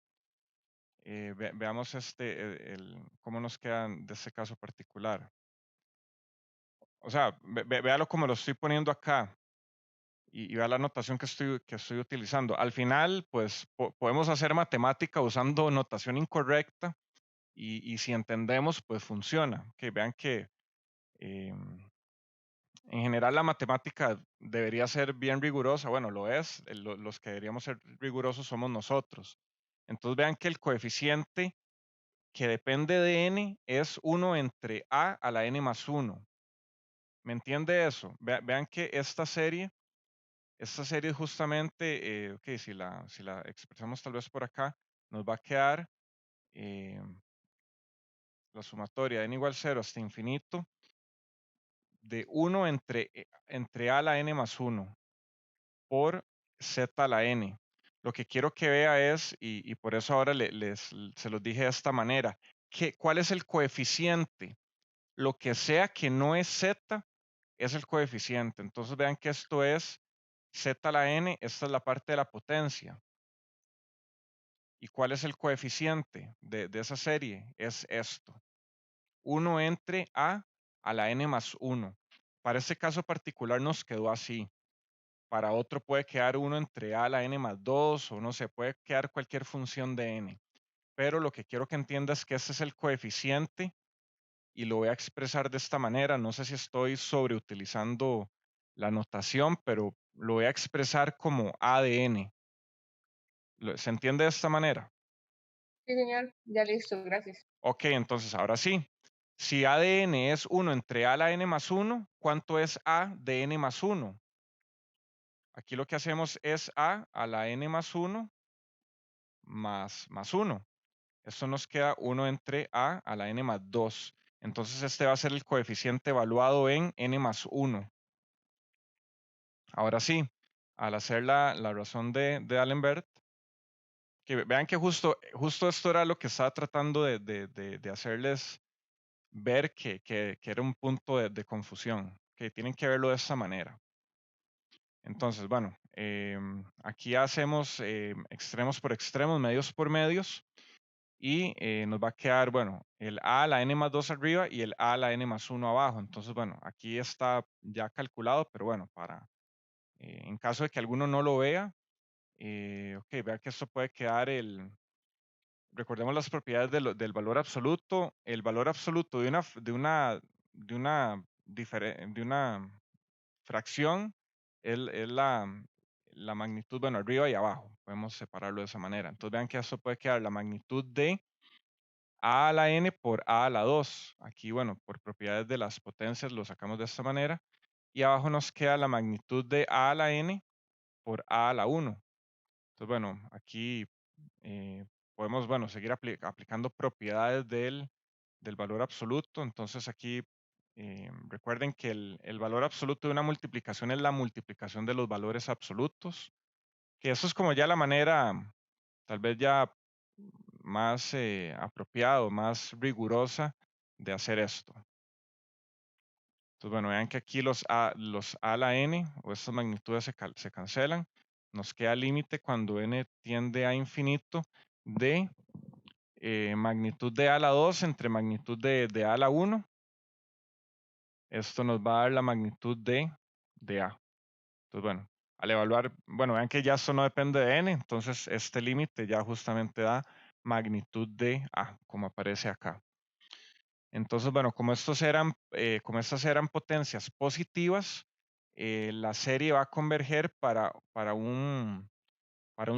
veamos cómo nos queda de este caso particular. O sea, véalo como lo estoy poniendo acá y vea la notación que estoy utilizando. Al final, pues podemos hacer matemática usando notación incorrecta y si entendemos, pues funciona. Que vean que en general la matemática debería ser bien rigurosa. Bueno, lo es. Los que deberíamos ser rigurosos somos nosotros. Entonces vean que el coeficiente que depende de n es 1 entre a a la n más 1. ¿Me entiende eso? Vean que esta serie justamente, ok, si la expresamos tal vez por acá, nos va a quedar la sumatoria de n igual 0 hasta infinito de 1 entre a a la n más 1 por z a la n. Lo que quiero que vea es, y por eso ahora se los dije de esta manera, ¿cuál es el coeficiente? Lo que sea que no es z es el coeficiente. Entonces vean que esto es z a la n, esta es la parte de la potencia. ¿Y cuál es el coeficiente de esa serie? Es esto. 1 entre a la n más 1. Para este caso particular nos quedó así. Para otro puede quedar 1 entre a la n más 2 o no sé, puede quedar cualquier función de n. Pero lo que quiero que entiendas es que este es el coeficiente y lo voy a expresar de esta manera. No sé si estoy sobreutilizando la notación, pero lo voy a expresar como a de n. ¿Se entiende de esta manera? Sí, señor. Ya listo, gracias. Ok, entonces ahora sí. Si a de n es 1 entre a a la n más 1, ¿cuánto es a de n más 1? Aquí lo que hacemos es a la n más 1 más 1. Esto nos queda 1 entre a la n más 2. Entonces este va a ser el coeficiente evaluado en n más 1. Ahora sí, al hacer la razón de D'Alembert, que vean que justo esto era lo que estaba tratando de hacerles ver que era un punto de confusión, que tienen que verlo de esta manera. Entonces, bueno, aquí hacemos extremos por extremos, medios por medios, y nos va a quedar, bueno, el a a la n más 2 arriba y el a a la n más 1 abajo. Entonces, bueno, aquí está ya calculado, pero bueno, en caso de que alguno no lo vea, ok, vea que esto puede quedar recordemos las propiedades del valor absoluto. El valor absoluto de una fracción es la magnitud, bueno, arriba y abajo. Podemos separarlo de esa manera. Entonces vean que esto puede quedar la magnitud de a a la n por a a la 2. Aquí, bueno, por propiedades de las potencias lo sacamos de esta manera. Y abajo nos queda la magnitud de a a la n por a a la 1. Entonces, bueno, aquí podemos, bueno, seguir aplicando propiedades del valor absoluto. Entonces aquí recuerden que el valor absoluto de una multiplicación es la multiplicación de los valores absolutos, que eso es como ya la manera tal vez ya más apropiado, más rigurosa de hacer esto. Entonces, bueno, vean que aquí los a a la n o estas magnitudes se cancelan. Nos queda límite cuando n tiende a infinito de magnitud de a a la 2 entre magnitud de a a la 1. Esto nos va a dar la magnitud de a. Entonces, bueno, al evaluar, bueno, vean que ya esto no depende de n, entonces este límite ya justamente da magnitud de a, como aparece acá. Entonces, bueno, como estas eran potencias positivas, la serie va a converger para un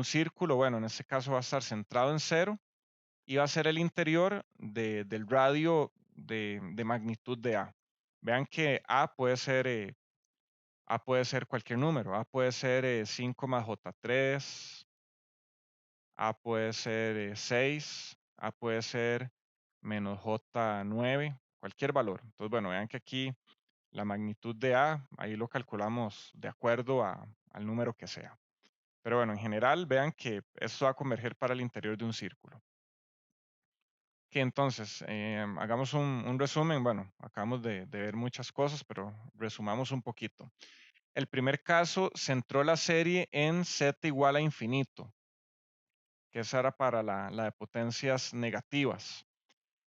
círculo. Bueno, en este caso va a estar centrado en 0 y va a ser el interior del radio de magnitud de A. Vean que A puede ser cualquier número. A puede ser 5 más J3, A puede ser 6, A puede ser menos J9, cualquier valor. Entonces, bueno, vean que aquí la magnitud de A, ahí lo calculamos de acuerdo al número que sea. Pero bueno, en general, vean que esto va a converger para el interior de un círculo. Que entonces, hagamos un resumen. Bueno, acabamos de ver muchas cosas, pero resumamos un poquito. El primer caso centró la serie en z igual a infinito, que esa era para la de potencias negativas.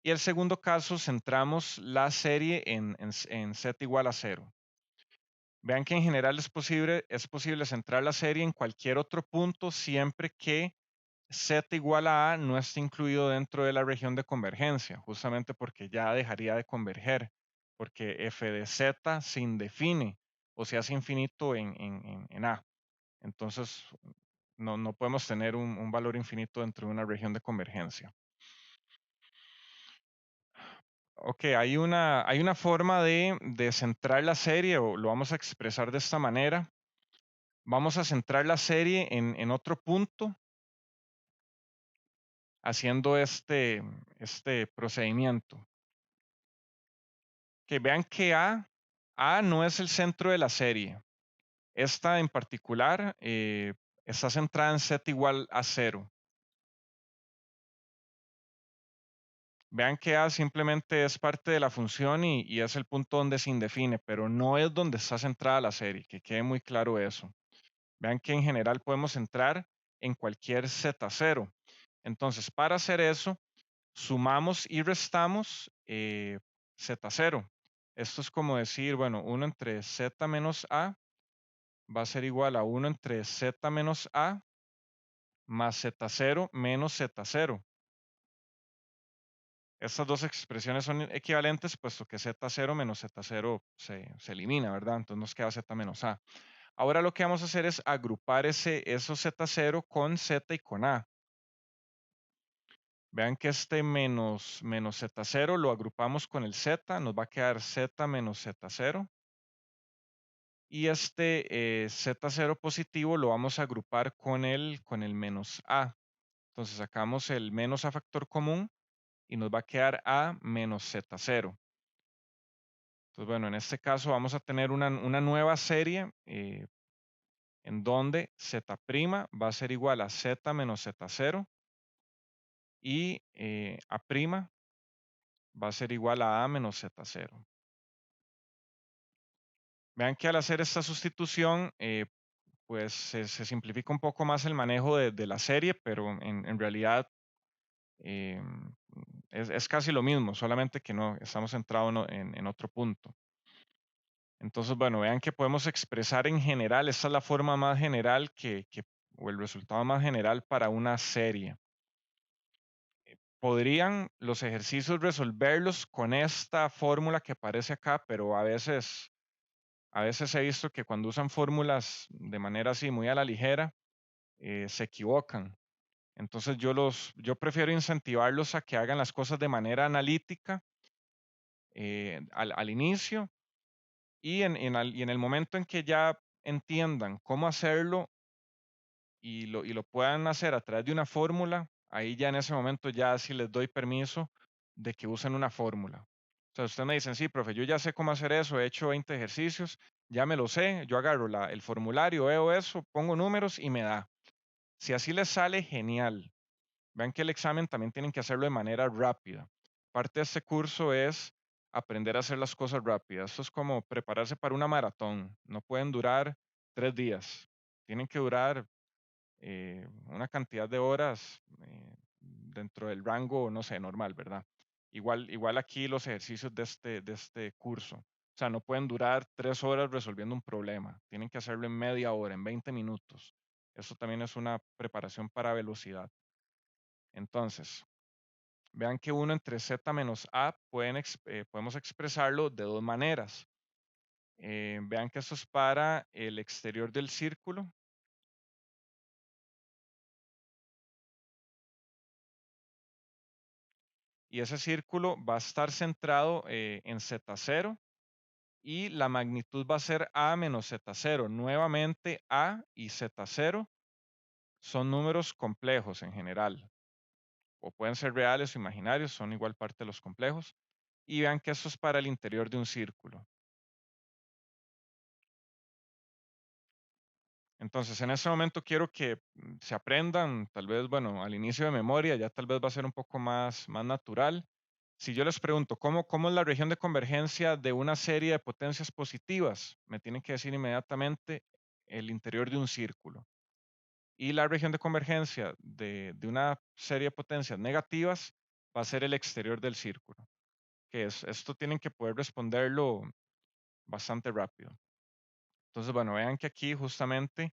Y el segundo caso centramos la serie en z igual a 0. Vean que en general es posible centrar la serie en cualquier otro punto siempre que z igual a A no esté incluido dentro de la región de convergencia, justamente porque ya dejaría de converger, porque f de z se indefine o se hace infinito en A. Entonces, no podemos tener un valor infinito dentro de una región de convergencia. Ok, hay una forma de centrar la serie, o lo vamos a expresar de esta manera. Vamos a centrar la serie en otro punto haciendo este procedimiento. Que vean que A no es el centro de la serie. Esta en particular está centrada en z igual a 0. Vean que A simplemente es parte de la función y es el punto donde se indefine, pero no es donde está centrada la serie, que quede muy claro eso. Vean que en general podemos centrar en cualquier z0. Entonces, para hacer eso, sumamos y restamos z0. Esto es como decir, bueno, 1 entre z menos a va a ser igual a 1 entre z menos a más z0 menos z0. Estas dos expresiones son equivalentes, puesto que z0 menos z0 se elimina, ¿verdad? Entonces nos queda z menos a. Ahora lo que vamos a hacer es agrupar esos z0 con z y con a. Vean que este menos z0 lo agrupamos con el z, nos va a quedar z menos z0. Y este z0 positivo lo vamos a agrupar con el menos a. Entonces sacamos el menos a factor común y nos va a quedar a menos z0. Entonces, bueno, en este caso vamos a tener una nueva serie en donde z' va a ser igual a z menos z0 y a' va a ser igual a menos z0. Vean que al hacer esta sustitución, pues se simplifica un poco más el manejo de la serie, pero en realidad es casi lo mismo, solamente que no estamos centrados en otro punto. Entonces, bueno, vean que podemos expresar en general, esta es la forma más general o el resultado más general para una serie. Podrían los ejercicios resolverlos con esta fórmula que aparece acá, pero a veces he visto que cuando usan fórmulas de manera así muy a la ligera, se equivocan. Entonces yo prefiero incentivarlos a que hagan las cosas de manera analítica al inicio y en el momento en que ya entiendan cómo hacerlo y lo puedan hacer a través de una fórmula, ahí ya en ese momento ya sí les doy permiso de que usen una fórmula. O sea, ustedes me dicen, sí, profe, yo ya sé cómo hacer eso, he hecho 20 ejercicios, ya me lo sé, yo agarro el formulario, veo eso, pongo números y me da. Si así les sale, genial. Vean que el examen también tienen que hacerlo de manera rápida. Parte de este curso es aprender a hacer las cosas rápidas. Esto es como prepararse para una maratón. No pueden durar 3 días. Tienen que durar una cantidad de horas dentro del rango, no sé, normal, ¿verdad? Igual aquí los ejercicios de este curso. O sea, no pueden durar 3 horas resolviendo un problema. Tienen que hacerlo en media hora, en 20 minutos. Eso también es una preparación para velocidad. Entonces, vean que 1 entre z menos a podemos expresarlo de dos maneras. Vean que esto es para el exterior del círculo. y ese círculo va a estar centrado en Z0 y la magnitud va a ser A menos Z0. Nuevamente, A y Z0 son números complejos en general, o pueden ser reales o imaginarios, son igual parte de los complejos. Y vean que esto es para el interior de un círculo. Entonces, en este momento quiero que se aprendan, tal vez, bueno, al inicio de memoria, ya tal vez va a ser un poco más natural. Si yo les pregunto, ¿cómo es la región de convergencia de una serie de potencias positivas? Me tienen que decir inmediatamente el interior de un círculo. Y la región de convergencia de una serie de potencias negativas va a ser el exterior del círculo. Esto tienen que poder responderlo bastante rápido. Entonces, bueno, vean que aquí justamente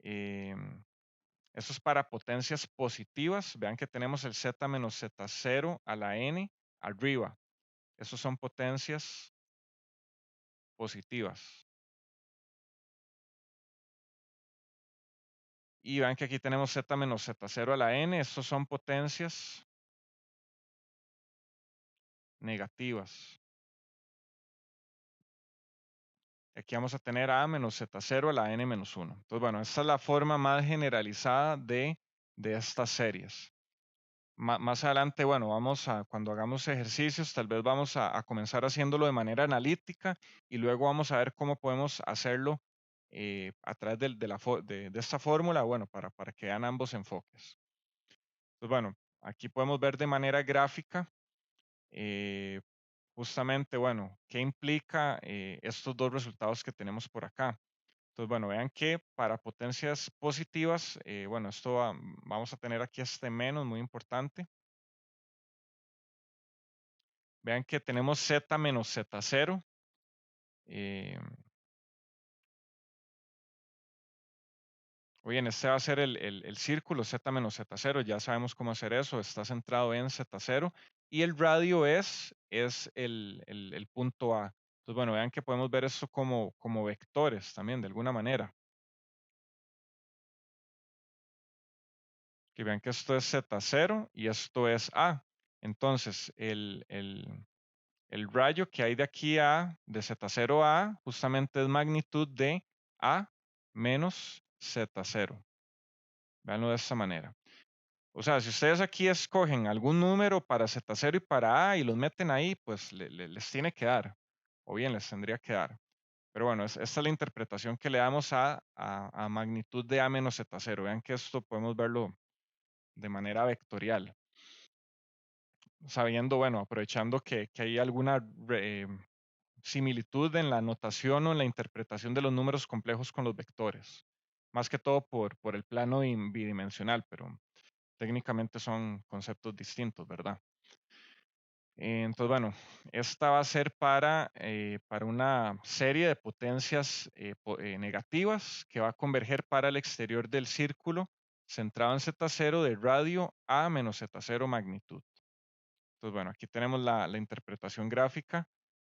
eso es para potencias positivas. Vean que tenemos el z menos z0 a la n arriba. Esos son potencias positivas. Y vean que aquí tenemos z menos z0 a la n. Estos son potencias negativas. Aquí vamos a tener a menos z0 a la n menos 1. Entonces, bueno, esta es la forma más generalizada de estas series. Más adelante, bueno, cuando hagamos ejercicios, tal vez vamos a comenzar haciéndolo de manera analítica y luego vamos a ver cómo podemos hacerlo a través de esta fórmula, bueno, para que vean ambos enfoques. Entonces, bueno, aquí podemos ver de manera gráfica justamente, bueno, qué implica estos dos resultados que tenemos por acá. Entonces, bueno, vean que para potencias positivas, bueno, vamos a tener aquí este menos muy importante. Vean que tenemos z menos z0. Oye, este va a ser el círculo z menos z0. Ya sabemos cómo hacer eso. Está centrado en z0. Y el radio es el punto A. Entonces, bueno, vean que podemos ver esto como vectores también, de alguna manera. Que vean que esto es z0 y esto es A. Entonces, el rayo que hay de aquí de Z0 a, justamente es magnitud de A menos Z0. Veanlo de esta manera. O sea, si ustedes aquí escogen algún número para Z0 y para A y los meten ahí, pues les tiene que dar. O bien les tendría que dar. Pero bueno, esta es la interpretación que le damos a magnitud de A menos Z0. Vean que esto podemos verlo de manera vectorial. Sabiendo, bueno, aprovechando que hay alguna similitud en la notación o en la interpretación de los números complejos con los vectores. Más que todo por el plano bidimensional, pero técnicamente son conceptos distintos, ¿verdad? Entonces, bueno, esta va a ser para una serie de potencias negativas que va a converger para el exterior del círculo centrado en Z0 de radio a menos Z0 magnitud. Entonces, bueno, aquí tenemos la interpretación gráfica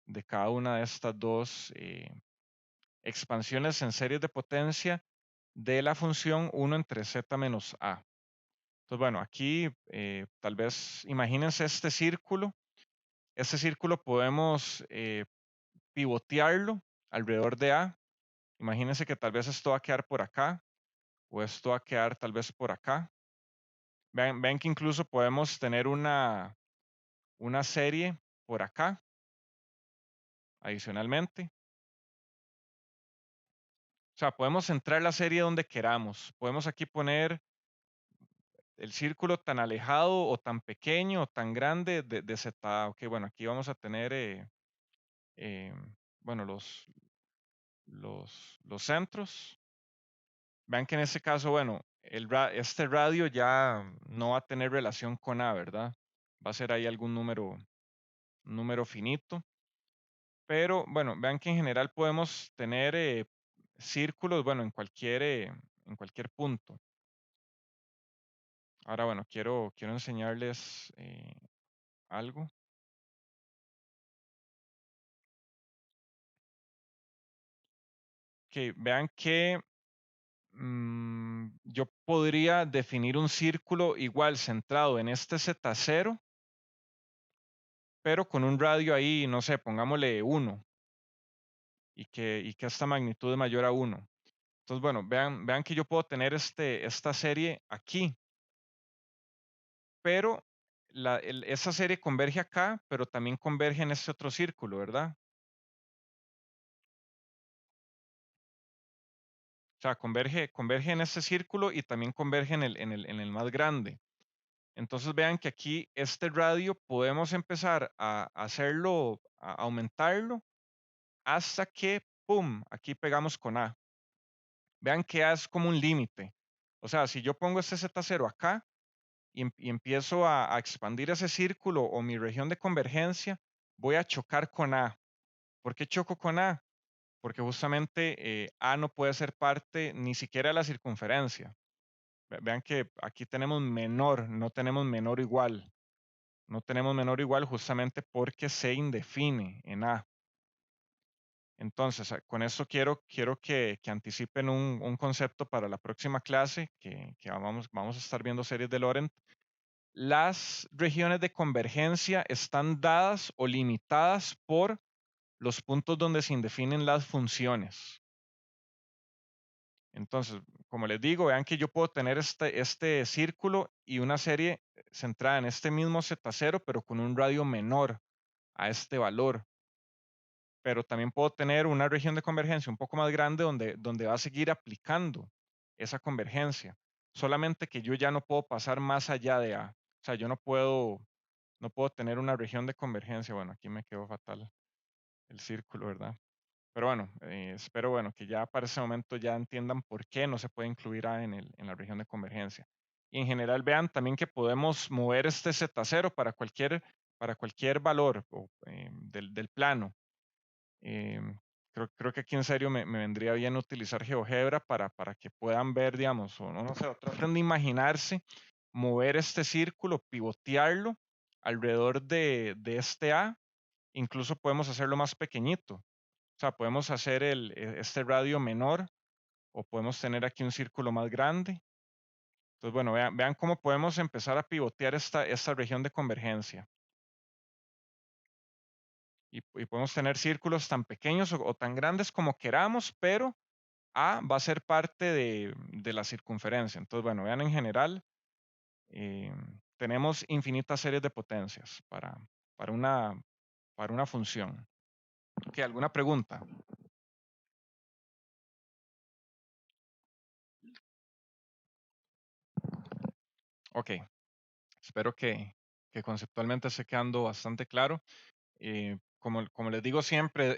de cada una de estas dos expansiones en series de potencia de la función 1 entre z menos a. Entonces, bueno, aquí tal vez imagínense este círculo. Este círculo podemos pivotearlo alrededor de a. Imagínense que tal vez esto va a quedar por acá o esto va a quedar tal vez por acá. Ven que incluso podemos tener una serie por acá adicionalmente. O sea, podemos centrar la serie donde queramos. Podemos aquí poner el círculo tan alejado o tan pequeño o tan grande de Z. Ok, bueno, aquí vamos a tener, bueno, los centros. Vean que en este caso, bueno, este radio ya no va a tener relación con A, ¿verdad? Va a ser ahí algún número finito. Pero bueno, vean que en general podemos tener círculos, bueno, en cualquier punto. Ahora, bueno, quiero enseñarles algo. Que vean que yo podría definir un círculo igual centrado en este Z0 pero con un radio ahí, no sé, pongámosle 1 y que esta magnitud es mayor a 1. Entonces, bueno, vean que yo puedo tener esta serie aquí, pero esa serie converge acá, pero también converge en este otro círculo, ¿verdad? O sea, converge en este círculo y también converge en el más grande. Entonces vean que aquí este radio podemos empezar a hacerlo, a aumentarlo hasta que, ¡pum!, aquí pegamos con A. Vean que A es como un límite. O sea, si yo pongo este Z0 acá y empiezo a expandir ese círculo o mi región de convergencia, voy a chocar con A. ¿Por qué choco con A? Porque justamente A no puede ser parte ni siquiera de la circunferencia. Vean que aquí tenemos menor, no tenemos menor igual. No tenemos menor igual justamente porque se indefine en A. Entonces, con esto quiero que anticipen un concepto para la próxima clase, que vamos a estar viendo series de Laurent. Las regiones de convergencia están dadas o limitadas por los puntos donde se indefinen las funciones. Entonces, como les digo, vean que yo puedo tener este círculo y una serie centrada en este mismo Z0, pero con un radio menor a este valor. Pero también puedo tener una región de convergencia un poco más grande donde va a seguir aplicando esa convergencia. Solamente que yo ya no puedo pasar más allá de A. O sea, yo no puedo tener una región de convergencia. Bueno, aquí me quedó fatal el círculo, ¿verdad? Pero bueno, espero bueno, que ya para ese momento ya entiendan por qué no se puede incluir A en la región de convergencia. Y en general vean también que podemos mover este Z0 para cualquier valor del plano. Creo que aquí en serio me vendría bien utilizar GeoGebra para que puedan ver, digamos, o no sé, o traten de imaginarse mover este círculo, pivotearlo alrededor de este A. Incluso podemos hacerlo más pequeñito. O sea, podemos hacer este radio menor o podemos tener aquí un círculo más grande. Entonces, bueno, vean cómo podemos empezar a pivotear esta región de convergencia. Y podemos tener círculos tan pequeños o tan grandes como queramos, pero A va a ser parte de la circunferencia. Entonces, bueno, vean en general, tenemos infinitas series de potencias para una función. ¿Ok? ¿Alguna pregunta? Ok, espero que conceptualmente esté quedando bastante claro. Como les digo siempre,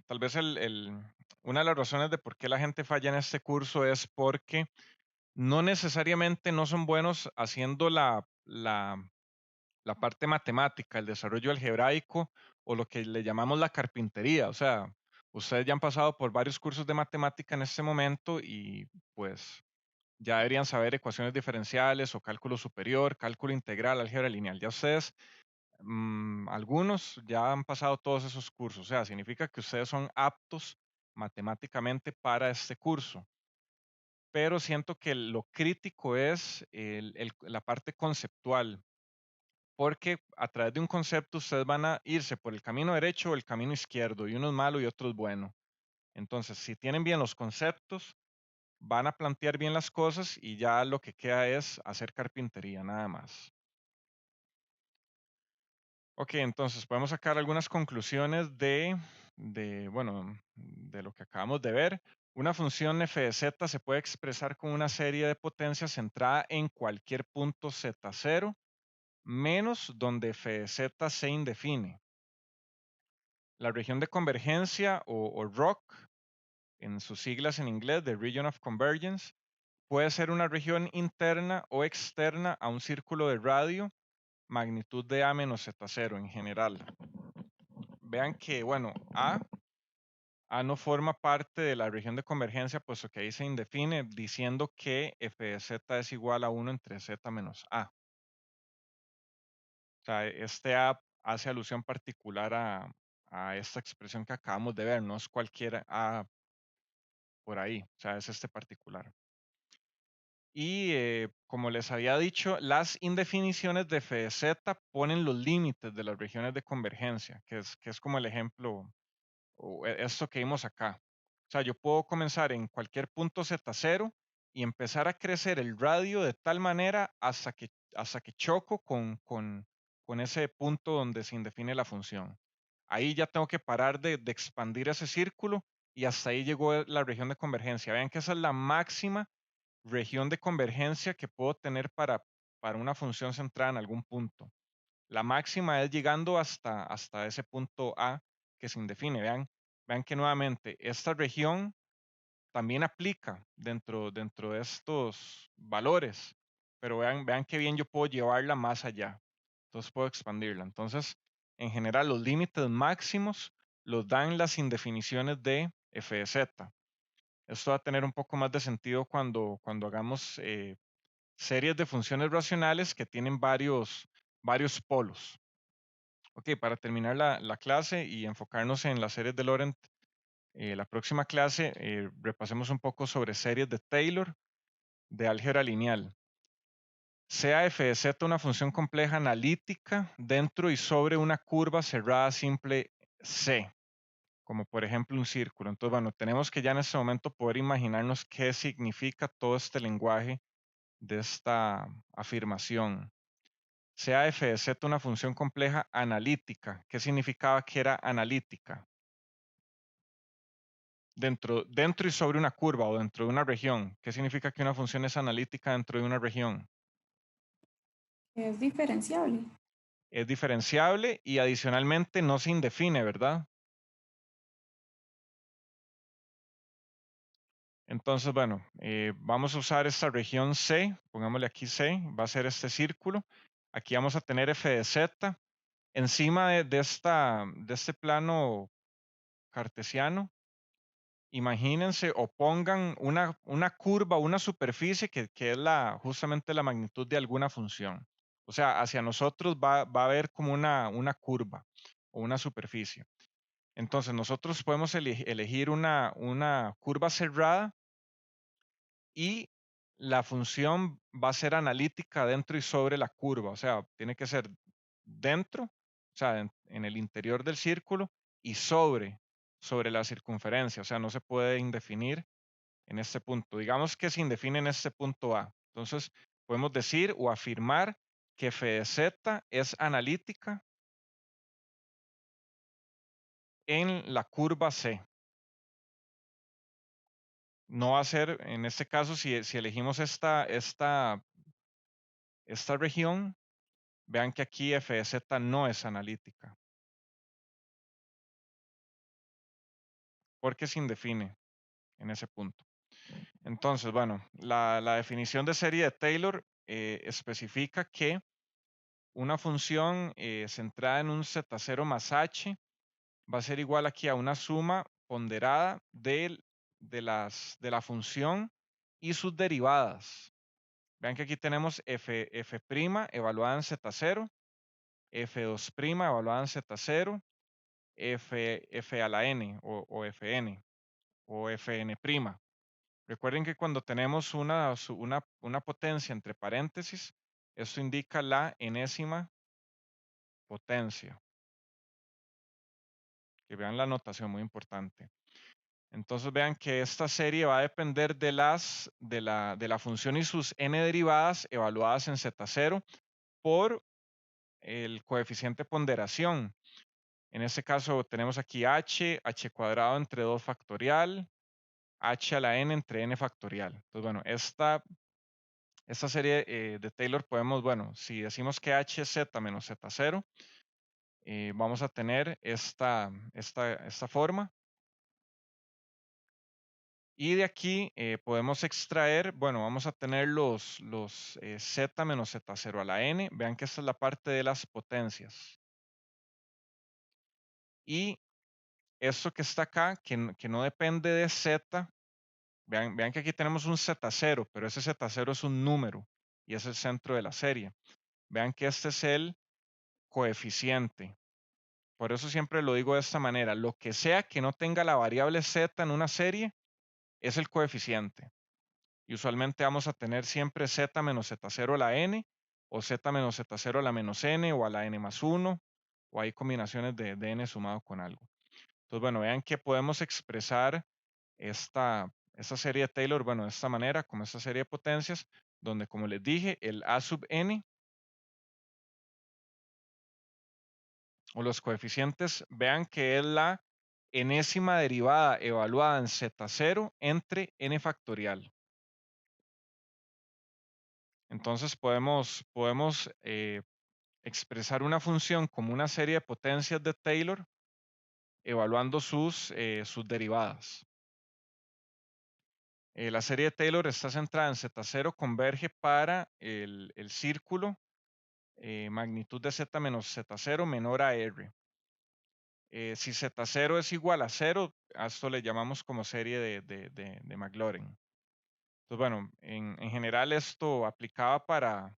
tal vez una de las razones de por qué la gente falla en este curso es porque no necesariamente no son buenos haciendo la parte matemática, el desarrollo algebraico o lo que le llamamos la carpintería. O sea, ustedes ya han pasado por varios cursos de matemática en este momento y pues ya deberían saber ecuaciones diferenciales o cálculo superior, cálculo integral, álgebra lineal. Ya ustedes, algunos ya han pasado todos esos cursos. O sea, significa que ustedes son aptos matemáticamente para este curso. Pero siento que lo crítico es la parte conceptual, porque a través de un concepto ustedes van a irse por el camino derecho o el camino izquierdo, y uno es malo y otro es bueno. Entonces, si tienen bien los conceptos, van a plantear bien las cosas y ya lo que queda es hacer carpintería, nada más. Ok, entonces podemos sacar algunas conclusiones bueno, de lo que acabamos de ver. Una función f de z se puede expresar con una serie de potencias centrada en cualquier punto z0 menos donde f de z se indefine. La región de convergencia o ROC, en sus siglas en inglés, the Region of Convergence, puede ser una región interna o externa a un círculo de radio, magnitud de A menos Z0 en general. Vean que, bueno, A no forma parte de la región de convergencia, puesto que ahí se indefine diciendo que f de z es igual a 1 entre z menos A. O sea, este A hace alusión particular a esta expresión que acabamos de ver, no es cualquier A por ahí, o sea, es este particular. Y como les había dicho, las indefiniciones de f de z ponen los límites de las regiones de convergencia, que es como el ejemplo, o esto que vimos acá. O sea, yo puedo comenzar en cualquier punto z0 y empezar a crecer el radio de tal manera hasta que choco con ese punto donde se indefine la función. Ahí ya tengo que parar de expandir ese círculo y hasta ahí llegó la región de convergencia. Vean que esa es la máxima región de convergencia que puedo tener para una función centrada en algún punto. La máxima es llegando hasta ese punto A que se indefine. Vean que nuevamente esta región también aplica dentro de estos valores, pero vean qué bien yo puedo llevarla más allá. Entonces puedo expandirla. Entonces, en general, los límites máximos los dan las indefiniciones de f de z. Esto va a tener un poco más de sentido cuando hagamos series de funciones racionales que tienen varios polos. Ok, para terminar la clase y enfocarnos en las series de Laurent, la próxima clase repasemos un poco sobre series de Taylor de álgebra lineal. Sea f de z una función compleja analítica dentro y sobre una curva cerrada simple C, como por ejemplo un círculo. Entonces, bueno, tenemos que ya en este momento poder imaginarnos qué significa todo este lenguaje de esta afirmación. Sea f de z una función compleja analítica. ¿Qué significaba que era analítica? Dentro y sobre una curva o dentro de una región. ¿Qué significa que una función es analítica dentro de una región? Es diferenciable. Es diferenciable y adicionalmente no se indefine, ¿verdad? Entonces, bueno, vamos a usar esta región C, pongámosle aquí C, va a ser este círculo. Aquí vamos a tener f de z. Encima de este plano cartesiano, imagínense o pongan una curva, una superficie que es justamente la magnitud de alguna función. O sea, hacia nosotros va a haber como una curva o una superficie. Entonces, nosotros podemos elegir una curva cerrada y la función va a ser analítica dentro y sobre la curva. O sea, tiene que ser dentro, o sea, en el interior del círculo y sobre la circunferencia. O sea, no se puede indefinir en este punto. Digamos que se indefine en este punto A. Entonces, podemos decir o afirmar que f de z es analítica en la curva C. No va a ser, en este caso, si elegimos esta región, vean que aquí f de z no es analítica. Porque se indefine en ese punto. Entonces, bueno, la definición de serie de Taylor especifica que una función centrada en un z0 más h va a ser igual aquí a una suma ponderada de la función y sus derivadas. Vean que aquí tenemos f' evaluada en z0, f2' evaluada en z0, f a la n o fn o fn'. Recuerden que cuando tenemos una potencia entre paréntesis, esto indica la enésima potencia. Que vean la notación, muy importante. Entonces vean que esta serie va a depender de la función y sus n derivadas evaluadas en z0 por el coeficiente ponderación. En este caso tenemos aquí h cuadrado entre 2 factorial, h a la n entre n factorial. Entonces, bueno, esta serie de Taylor podemos, bueno, si decimos que h es z menos z0, vamos a tener esta forma. Y de aquí podemos extraer, bueno, vamos a tener los z menos z0 a la n. Vean que esta es la parte de las potencias. Y esto que está acá, que no depende de z, vean que aquí tenemos un z0, pero ese z0 es un número y es el centro de la serie. Vean que este es el coeficiente. Por eso siempre lo digo de esta manera. Lo que sea que no tenga la variable z en una serie es el coeficiente. y usualmente vamos a tener siempre z menos z0 a la n, o z menos z0 a la menos n, o a la n más 1, o hay combinaciones de n sumado con algo. Entonces, bueno, vean que podemos expresar esta serie de Taylor, bueno, de esta manera, como esta serie de potencias, donde, como les dije, el a sub n, o los coeficientes, vean que es la enésima derivada evaluada en z0 entre n factorial. Entonces podemos expresar una función como una serie de potencias de Taylor evaluando sus derivadas. La serie de Taylor está centrada en z0, converge para el círculo magnitud de z menos z0 menor a r. Si z0 es igual a 0, a esto le llamamos como serie de Maclaurin. Entonces, bueno, en general esto aplicaba para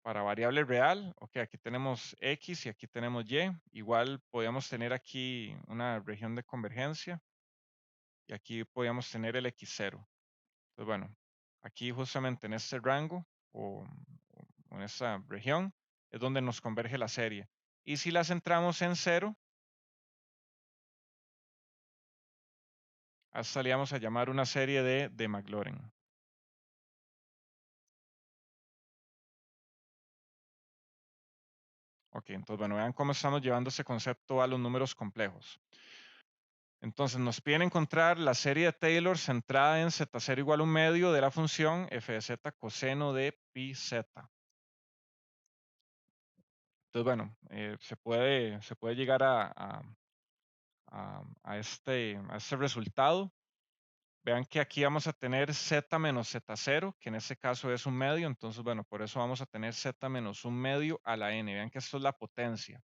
variable real. Ok, aquí tenemos x y aquí tenemos y. Igual podíamos tener aquí una región de convergencia y aquí podíamos tener el x0. Entonces, bueno, aquí justamente en este rango o en esta región es donde nos converge la serie. Y si la centramos en 0, hasta le vamos a llamar una serie de Maclaurin. Ok, entonces bueno, vean cómo estamos llevando ese concepto a los números complejos. Entonces nos piden encontrar la serie de Taylor centrada en z0 igual a un medio de la función f de z coseno de pi z. Entonces bueno, se puede llegar a este resultado. Vean que aquí vamos a tener z menos z0, que en este caso es un medio. Entonces bueno, por eso vamos a tener z menos un medio a la n. Vean que esto es la potencia,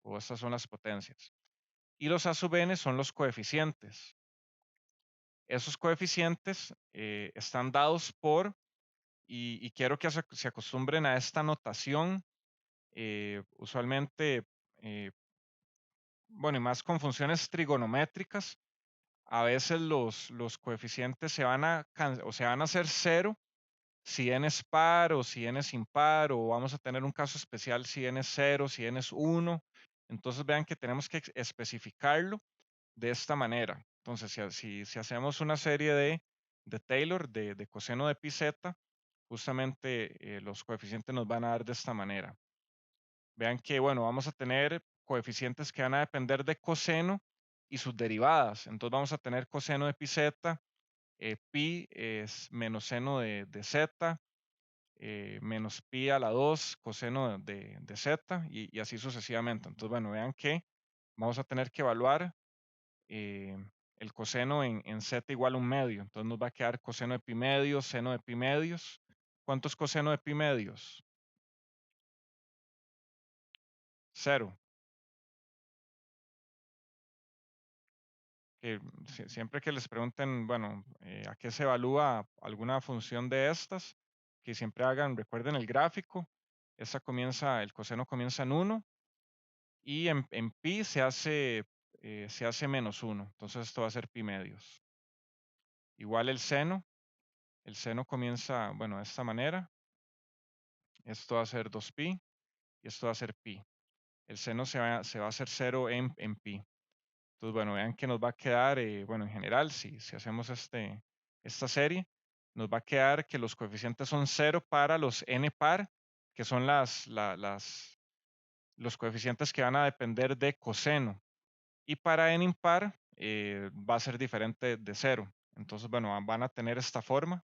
o estas son las potencias. Y los a sub n son los coeficientes. Esos coeficientes están dados por, y quiero que se acostumbren a esta notación, usualmente, bueno, y más con funciones trigonométricas, a veces los coeficientes se van a hacer 0 si n es par o si n es impar, o vamos a tener un caso especial si n es 0, si n es 1. Entonces vean que tenemos que especificarlo de esta manera. Entonces, si hacemos una serie de Taylor de coseno de pi z, justamente los coeficientes nos van a dar de esta manera. Vean que, bueno, vamos a tener coeficientes que van a depender de coseno y sus derivadas. Entonces vamos a tener coseno de pi z, pi es menos seno de z, menos pi a la 2 coseno de z, y así sucesivamente. Entonces, bueno, vean que vamos a tener que evaluar el coseno en z igual a un medio. Entonces nos va a quedar coseno de pi medios, seno de pi medios. ¿Cuánto es coseno de pi medios? 0. Siempre que les pregunten, bueno, ¿a qué se evalúa alguna función de estas? Que siempre recuerden el gráfico. El coseno comienza en 1 y en pi se hace menos 1. Entonces esto va a ser pi medios. Igual el seno comienza, bueno, de esta manera. Esto va a ser 2pi y esto va a ser pi. El seno se va a hacer 0 en pi. Entonces, bueno, vean que nos va a quedar, bueno, en general, si hacemos esta serie, nos va a quedar que los coeficientes son 0 para los n par, que son los coeficientes que van a depender de coseno. Y para n impar va a ser diferente de 0. Entonces, bueno, van a tener esta forma,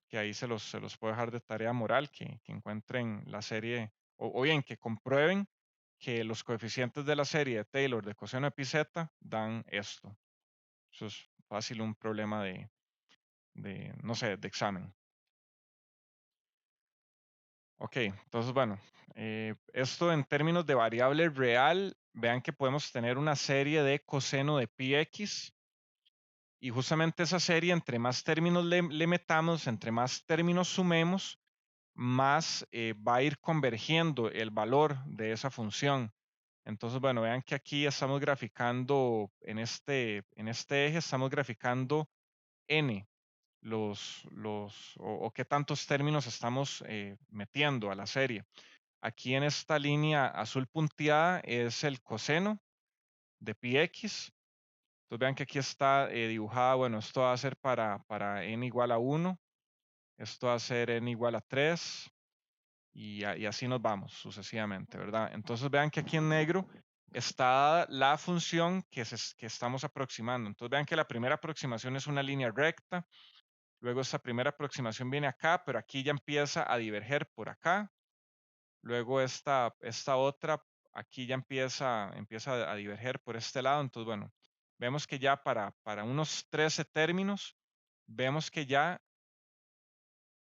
que ahí se los puedo dejar de tarea moral, que encuentren la serie, o bien que comprueben que los coeficientes de la serie de Taylor de coseno de pi z dan esto. Eso es fácil un problema no sé, de examen. Ok, entonces bueno, esto en términos de variable real, vean que podemos tener una serie de coseno de pi x, y justamente esa serie, entre más términos le metamos, entre más términos sumemos, más va a ir convergiendo el valor de esa función. Entonces, bueno, vean que aquí estamos graficando, en este eje estamos graficando n, o qué tantos términos estamos metiendo a la serie. Aquí en esta línea azul punteada es el coseno de pi x. Entonces vean que aquí está dibujada, bueno, esto va a ser para n igual a 1, esto va a ser n igual a 3, y así nos vamos sucesivamente, ¿verdad? Entonces vean que aquí en negro está la función que estamos aproximando. Entonces vean que la primera aproximación es una línea recta, luego esta primera aproximación viene acá, pero aquí ya empieza a diverger por acá, luego esta otra aquí ya empieza a diverger por este lado. Entonces, bueno, vemos que ya para unos 13 términos, vemos que ya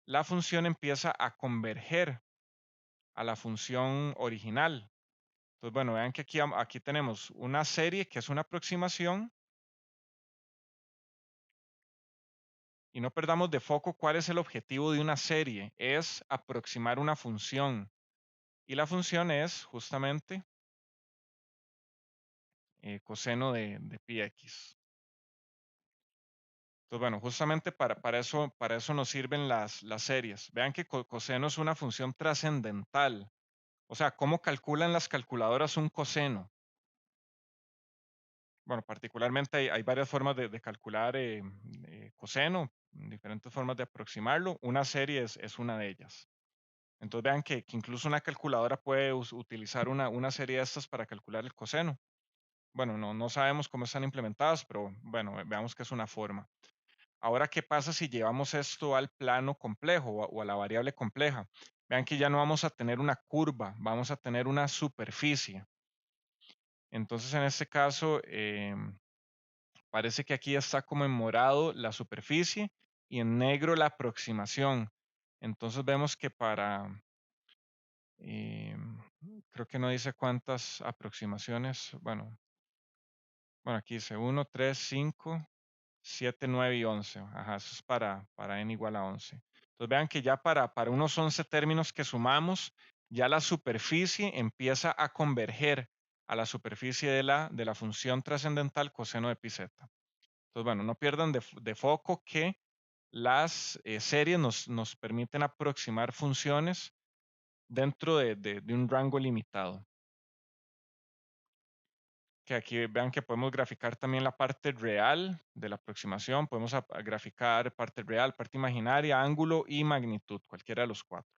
la función empieza a converger a la función original. Entonces, bueno, vean que aquí tenemos una serie que es una aproximación, y no perdamos de foco cuál es el objetivo de una serie, es aproximar una función, y la función es justamente coseno de pi x. Entonces, bueno, justamente para eso nos sirven las series. Vean que coseno es una función trascendental. O sea, ¿cómo calculan las calculadoras un coseno? Bueno, particularmente hay varias formas de calcular coseno, diferentes formas de aproximarlo. Una serie es una de ellas. Entonces vean que incluso una calculadora puede utilizar una serie de estas para calcular el coseno. Bueno, no sabemos cómo están implementadas, pero bueno, veamos que es una forma. Ahora, ¿qué pasa si llevamos esto al plano complejo o a la variable compleja? Vean que ya no vamos a tener una curva, vamos a tener una superficie. Entonces, en este caso, parece que aquí está como en morado la superficie y en negro la aproximación. Entonces vemos que creo que no dice cuántas aproximaciones. Bueno, aquí dice 1, 3, 5, 7, 9 y 11. Ajá, eso es para n igual a 11. Entonces vean que ya para unos 11 términos que sumamos, ya la superficie empieza a converger a la superficie de la función trascendental coseno de pi z. Entonces, bueno, no pierdan de foco que las series nos permiten aproximar funciones dentro de un rango limitado. Que aquí vean que podemos graficar también la parte real de la aproximación, podemos graficar parte real, parte imaginaria, ángulo y magnitud, cualquiera de los cuatro.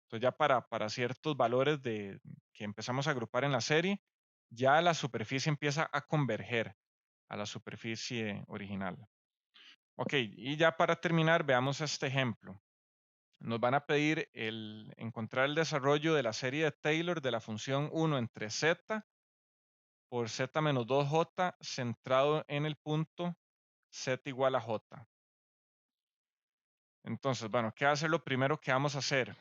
Entonces ya para ciertos valores que empezamos a agrupar en la serie, ya la superficie empieza a converger a la superficie original. Ok, y ya para terminar, veamos este ejemplo. Nos van a pedir encontrar el desarrollo de la serie de Taylor de la función 1 entre z por z menos 2j centrado en el punto z igual a j. Entonces, bueno, ¿qué va a ser lo primero que vamos a hacer?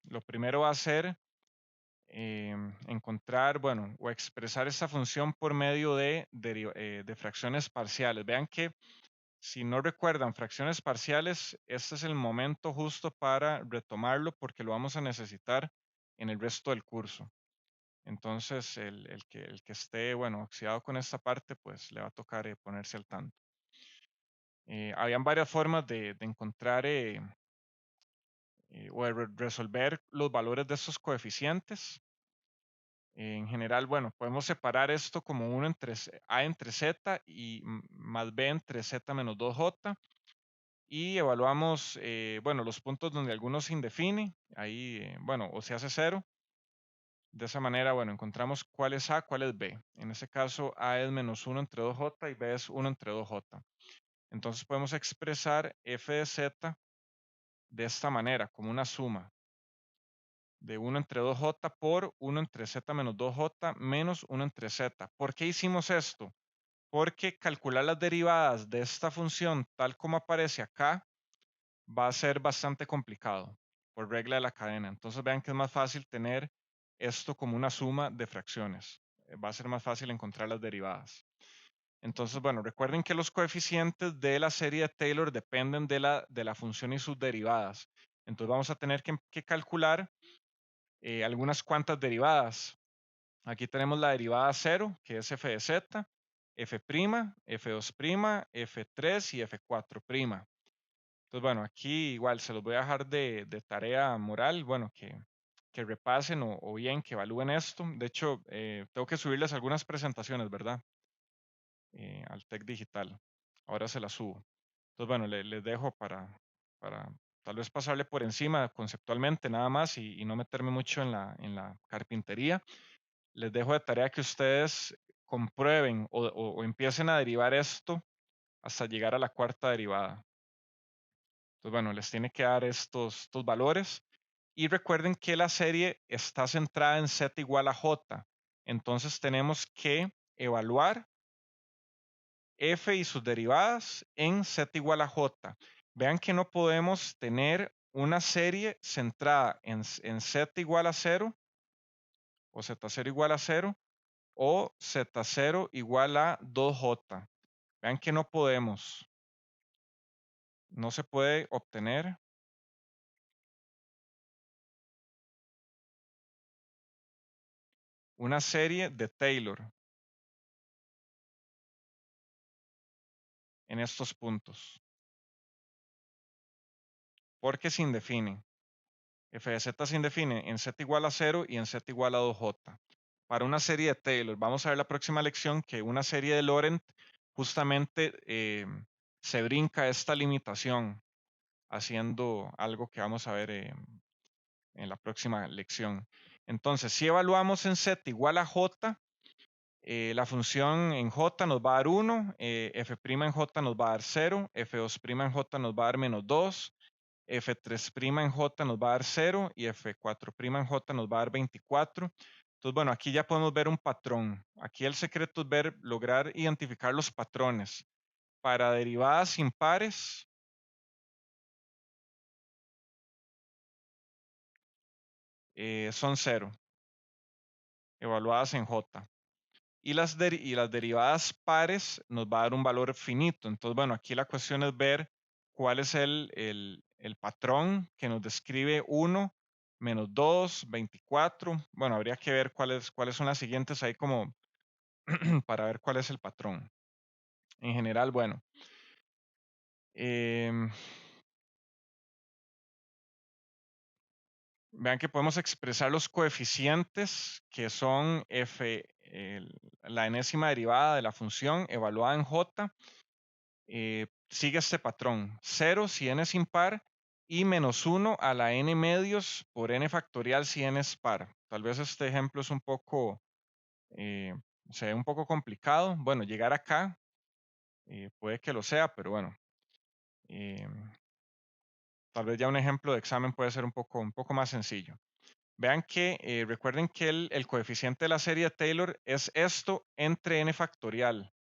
Lo primero va a ser encontrar, bueno, o expresar esta función por medio de fracciones parciales. Vean que si no recuerdan fracciones parciales, este es el momento justo para retomarlo porque lo vamos a necesitar en el resto del curso. Entonces, el que esté, bueno, oxidado con esta parte, pues le va a tocar ponerse al tanto. Habían varias formas de encontrar o de resolver los valores de estos coeficientes. En general, bueno, podemos separar esto como 1 entre a entre z y más b entre z menos 2j. Y evaluamos, bueno, los puntos donde alguno se indefine, ahí, bueno, o se hace 0. De esa manera, bueno, encontramos cuál es A, cuál es B. En este caso, A es menos 1 entre 2j y B es 1 entre 2j. Entonces podemos expresar f de z de esta manera, como una suma de 1 entre 2j por 1 entre z menos 2j menos 1 entre z. ¿Por qué hicimos esto? Porque calcular las derivadas de esta función tal como aparece acá va a ser bastante complicado por regla de la cadena. Entonces vean que es más fácil tener esto como una suma de fracciones. Va a ser más fácil encontrar las derivadas. Entonces, bueno, recuerden que los coeficientes de la serie de Taylor dependen de la función y sus derivadas. Entonces vamos a tener que calcular algunas cuantas derivadas. Aquí tenemos la derivada 0, que es f de z, f', f2', f3 y f4'. Entonces, bueno, aquí igual se los voy a dejar de tarea moral, bueno, que repasen o bien que evalúen esto. De hecho, tengo que subirles algunas presentaciones, ¿verdad? Al TEC Digital. Ahora se las subo. Entonces, bueno, les dejo para tal vez pasarle por encima conceptualmente nada más y no meterme mucho en la carpintería. Les dejo de tarea que ustedes comprueben o empiecen a derivar esto hasta llegar a la cuarta derivada. Entonces, bueno, les tiene que dar estos valores. Y recuerden que la serie está centrada en z igual a j. Entonces tenemos que evaluar f y sus derivadas en z igual a j. Vean que no podemos tener una serie centrada en z igual a 0 o z0 igual a 0 o z0 igual a 2j. Vean que no podemos. No se puede obtener una serie de Taylor en estos puntos, porque se indefine. F de z se indefine en z igual a 0 y en z igual a 2j. Para una serie de Taylor, vamos a ver la próxima lección que una serie de Laurent justamente se brinca esta limitación haciendo algo que vamos a ver en la próxima lección. Entonces, si evaluamos en z igual a j, la función en j nos va a dar 1, f' en j nos va a dar 0, f2' en j nos va a dar -2, f3' en j nos va a dar 0 y f4' en j nos va a dar 24. Entonces, bueno, aquí ya podemos ver un patrón. Aquí el secreto es lograr identificar los patrones. Para derivadas impares, son 0, evaluadas en j. Y las derivadas pares nos va a dar un valor finito. Entonces, bueno, aquí la cuestión es ver cuál es el patrón que nos describe 1, -2, 24. Bueno, habría que ver cuáles son las siguientes ahí como para ver cuál es el patrón. En general, bueno. Vean que podemos expresar los coeficientes que son f, la enésima derivada de la función evaluada en j. Sigue este patrón. 0 si n es impar y -1 a la n medios por n factorial si n es par. Tal vez este ejemplo es un poco, se ve un poco complicado. Bueno, llegar acá puede que lo sea, pero bueno. Tal vez ya un ejemplo de examen puede ser un poco más sencillo. Vean que recuerden que el coeficiente de la serie de Taylor es esto entre n factorial.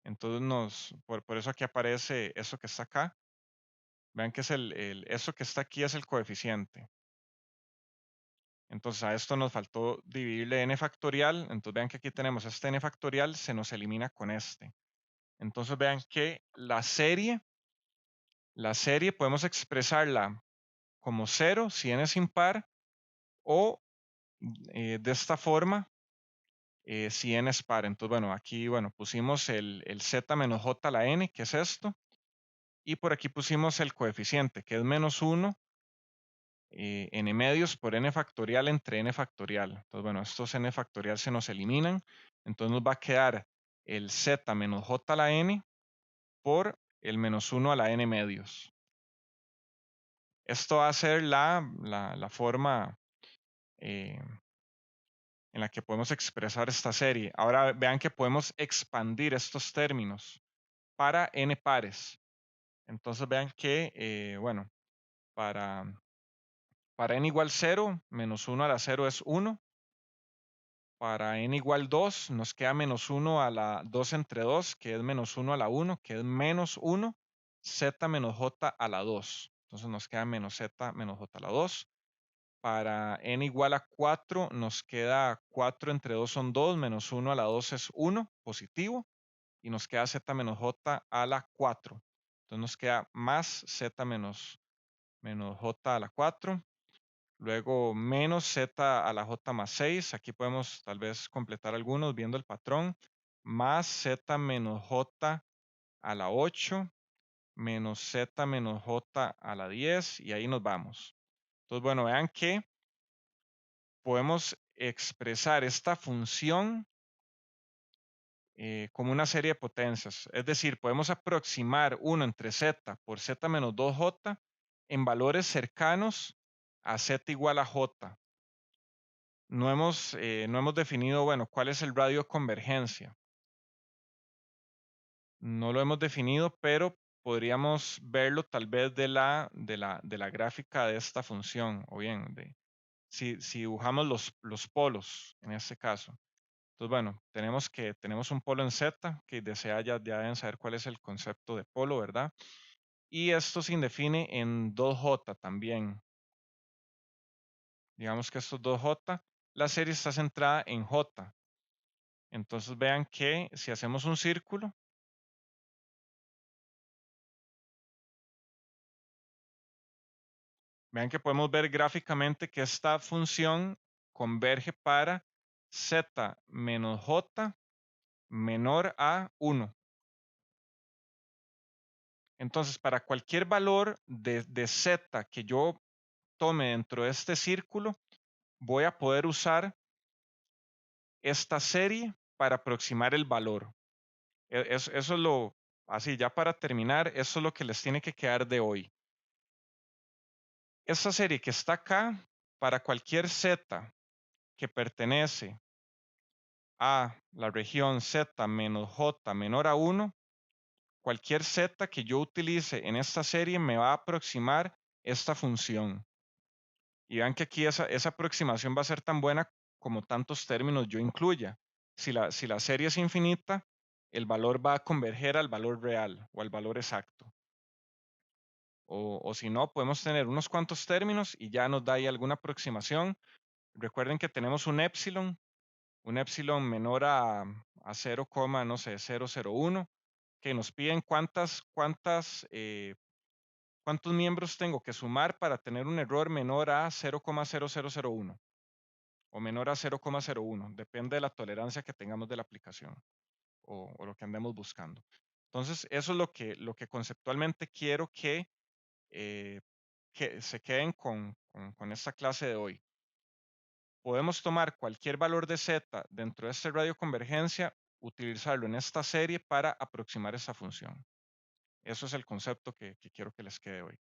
Entonces, por eso aquí aparece eso que está acá. Vean que es eso que está aquí es el coeficiente. Entonces, a esto nos faltó dividirle n factorial. Entonces, vean que aquí tenemos este n factorial, se nos elimina con este. Entonces, vean que la serie podemos expresarla como 0 si n es impar o de esta forma si n es par. Entonces, bueno, aquí pusimos el z menos j a la n, que es esto. Y por aquí pusimos el coeficiente, que es -1 n medios por n factorial entre n factorial. Entonces, bueno, estos n factorial se nos eliminan. Entonces nos va a quedar el z menos j a la n por el -1 a la n medios. Esto va a ser la forma en la que podemos expresar esta serie. Ahora vean que podemos expandir estos términos para n pares. Entonces vean que, bueno, para n igual 0, -1 a la 0 es 1. Para n igual 2, nos queda -1 a la 2 entre 2, que es -1 a la 1, que es -1, z menos j a la 2. Entonces nos queda menos z menos j a la 2. Para n igual a 4, nos queda 4 entre 2 son 2, -1 a la 2 es 1, positivo. Y nos queda z menos j a la 4. Entonces nos queda más z menos j a la 4. Luego menos z a la j más 6. Aquí podemos tal vez completar algunos viendo el patrón. Más z menos j a la 8. Menos z menos j a la 10. Y ahí nos vamos. Entonces, bueno, vean que podemos expresar esta función como una serie de potencias. Es decir, podemos aproximar 1 entre z por z menos 2j en valores cercanos a z igual a j. No hemos definido, bueno, cuál es el radio de convergencia. No lo hemos definido, pero podríamos verlo tal vez de la gráfica de esta función, o bien, si dibujamos los polos en este caso. Entonces, bueno, tenemos un polo en Z, que desea ya deben saber cuál es el concepto de polo, ¿verdad? Y esto se define en 2J también. Digamos que estos 2J, la serie está centrada en J. Entonces vean que si hacemos un círculo, vean que podemos ver gráficamente que esta función converge para Z menos J menor a 1. Entonces, para cualquier valor de Z que yo tome dentro de este círculo, voy a poder usar esta serie para aproximar el valor. Eso es así ya para terminar, eso es lo que les tiene que quedar de hoy. Esta serie que está acá, para cualquier Z que pertenece a la región Z menos J menor a 1, cualquier Z que yo utilice en esta serie me va a aproximar esta función. Y vean que aquí esa aproximación va a ser tan buena como tantos términos yo incluya. Si la serie es infinita, el valor va a converger al valor real o al valor exacto. O si no, podemos tener unos cuantos términos y ya nos da ahí alguna aproximación. Recuerden que tenemos un épsilon menor a 0, no sé, 001, que nos piden cuántos miembros tengo que sumar para tener un error menor a 0,0001 o menor a 0,01. Depende de la tolerancia que tengamos de la aplicación o lo que andemos buscando. Entonces, eso es lo que conceptualmente quiero que se queden con esta clase de hoy. Podemos tomar cualquier valor de z dentro de este radio convergencia, utilizarlo en esta serie para aproximar esta función. Eso es el concepto que quiero que les quede hoy.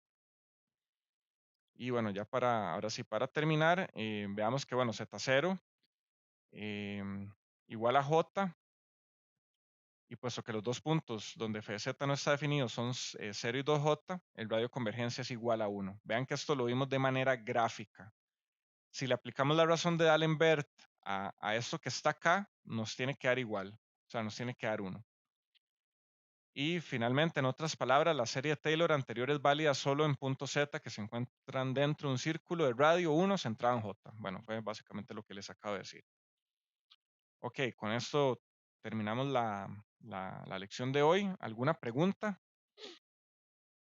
Y bueno, ya ahora sí, para terminar, veamos que, bueno, Z0 igual a J, y puesto que los dos puntos donde f de z no está definido son 0 y 2J, el radio de convergencia es igual a 1. Vean que esto lo vimos de manera gráfica. Si le aplicamos la razón de D'Alembert a esto que está acá, nos tiene que dar igual, o sea, nos tiene que dar 1. Y finalmente, en otras palabras, la serie de Taylor anterior es válida solo en puntos Z que se encuentran dentro de un círculo de radio 1 centrado en J. Bueno, fue básicamente lo que les acabo de decir. Ok, con esto terminamos la lección de hoy. ¿Alguna pregunta?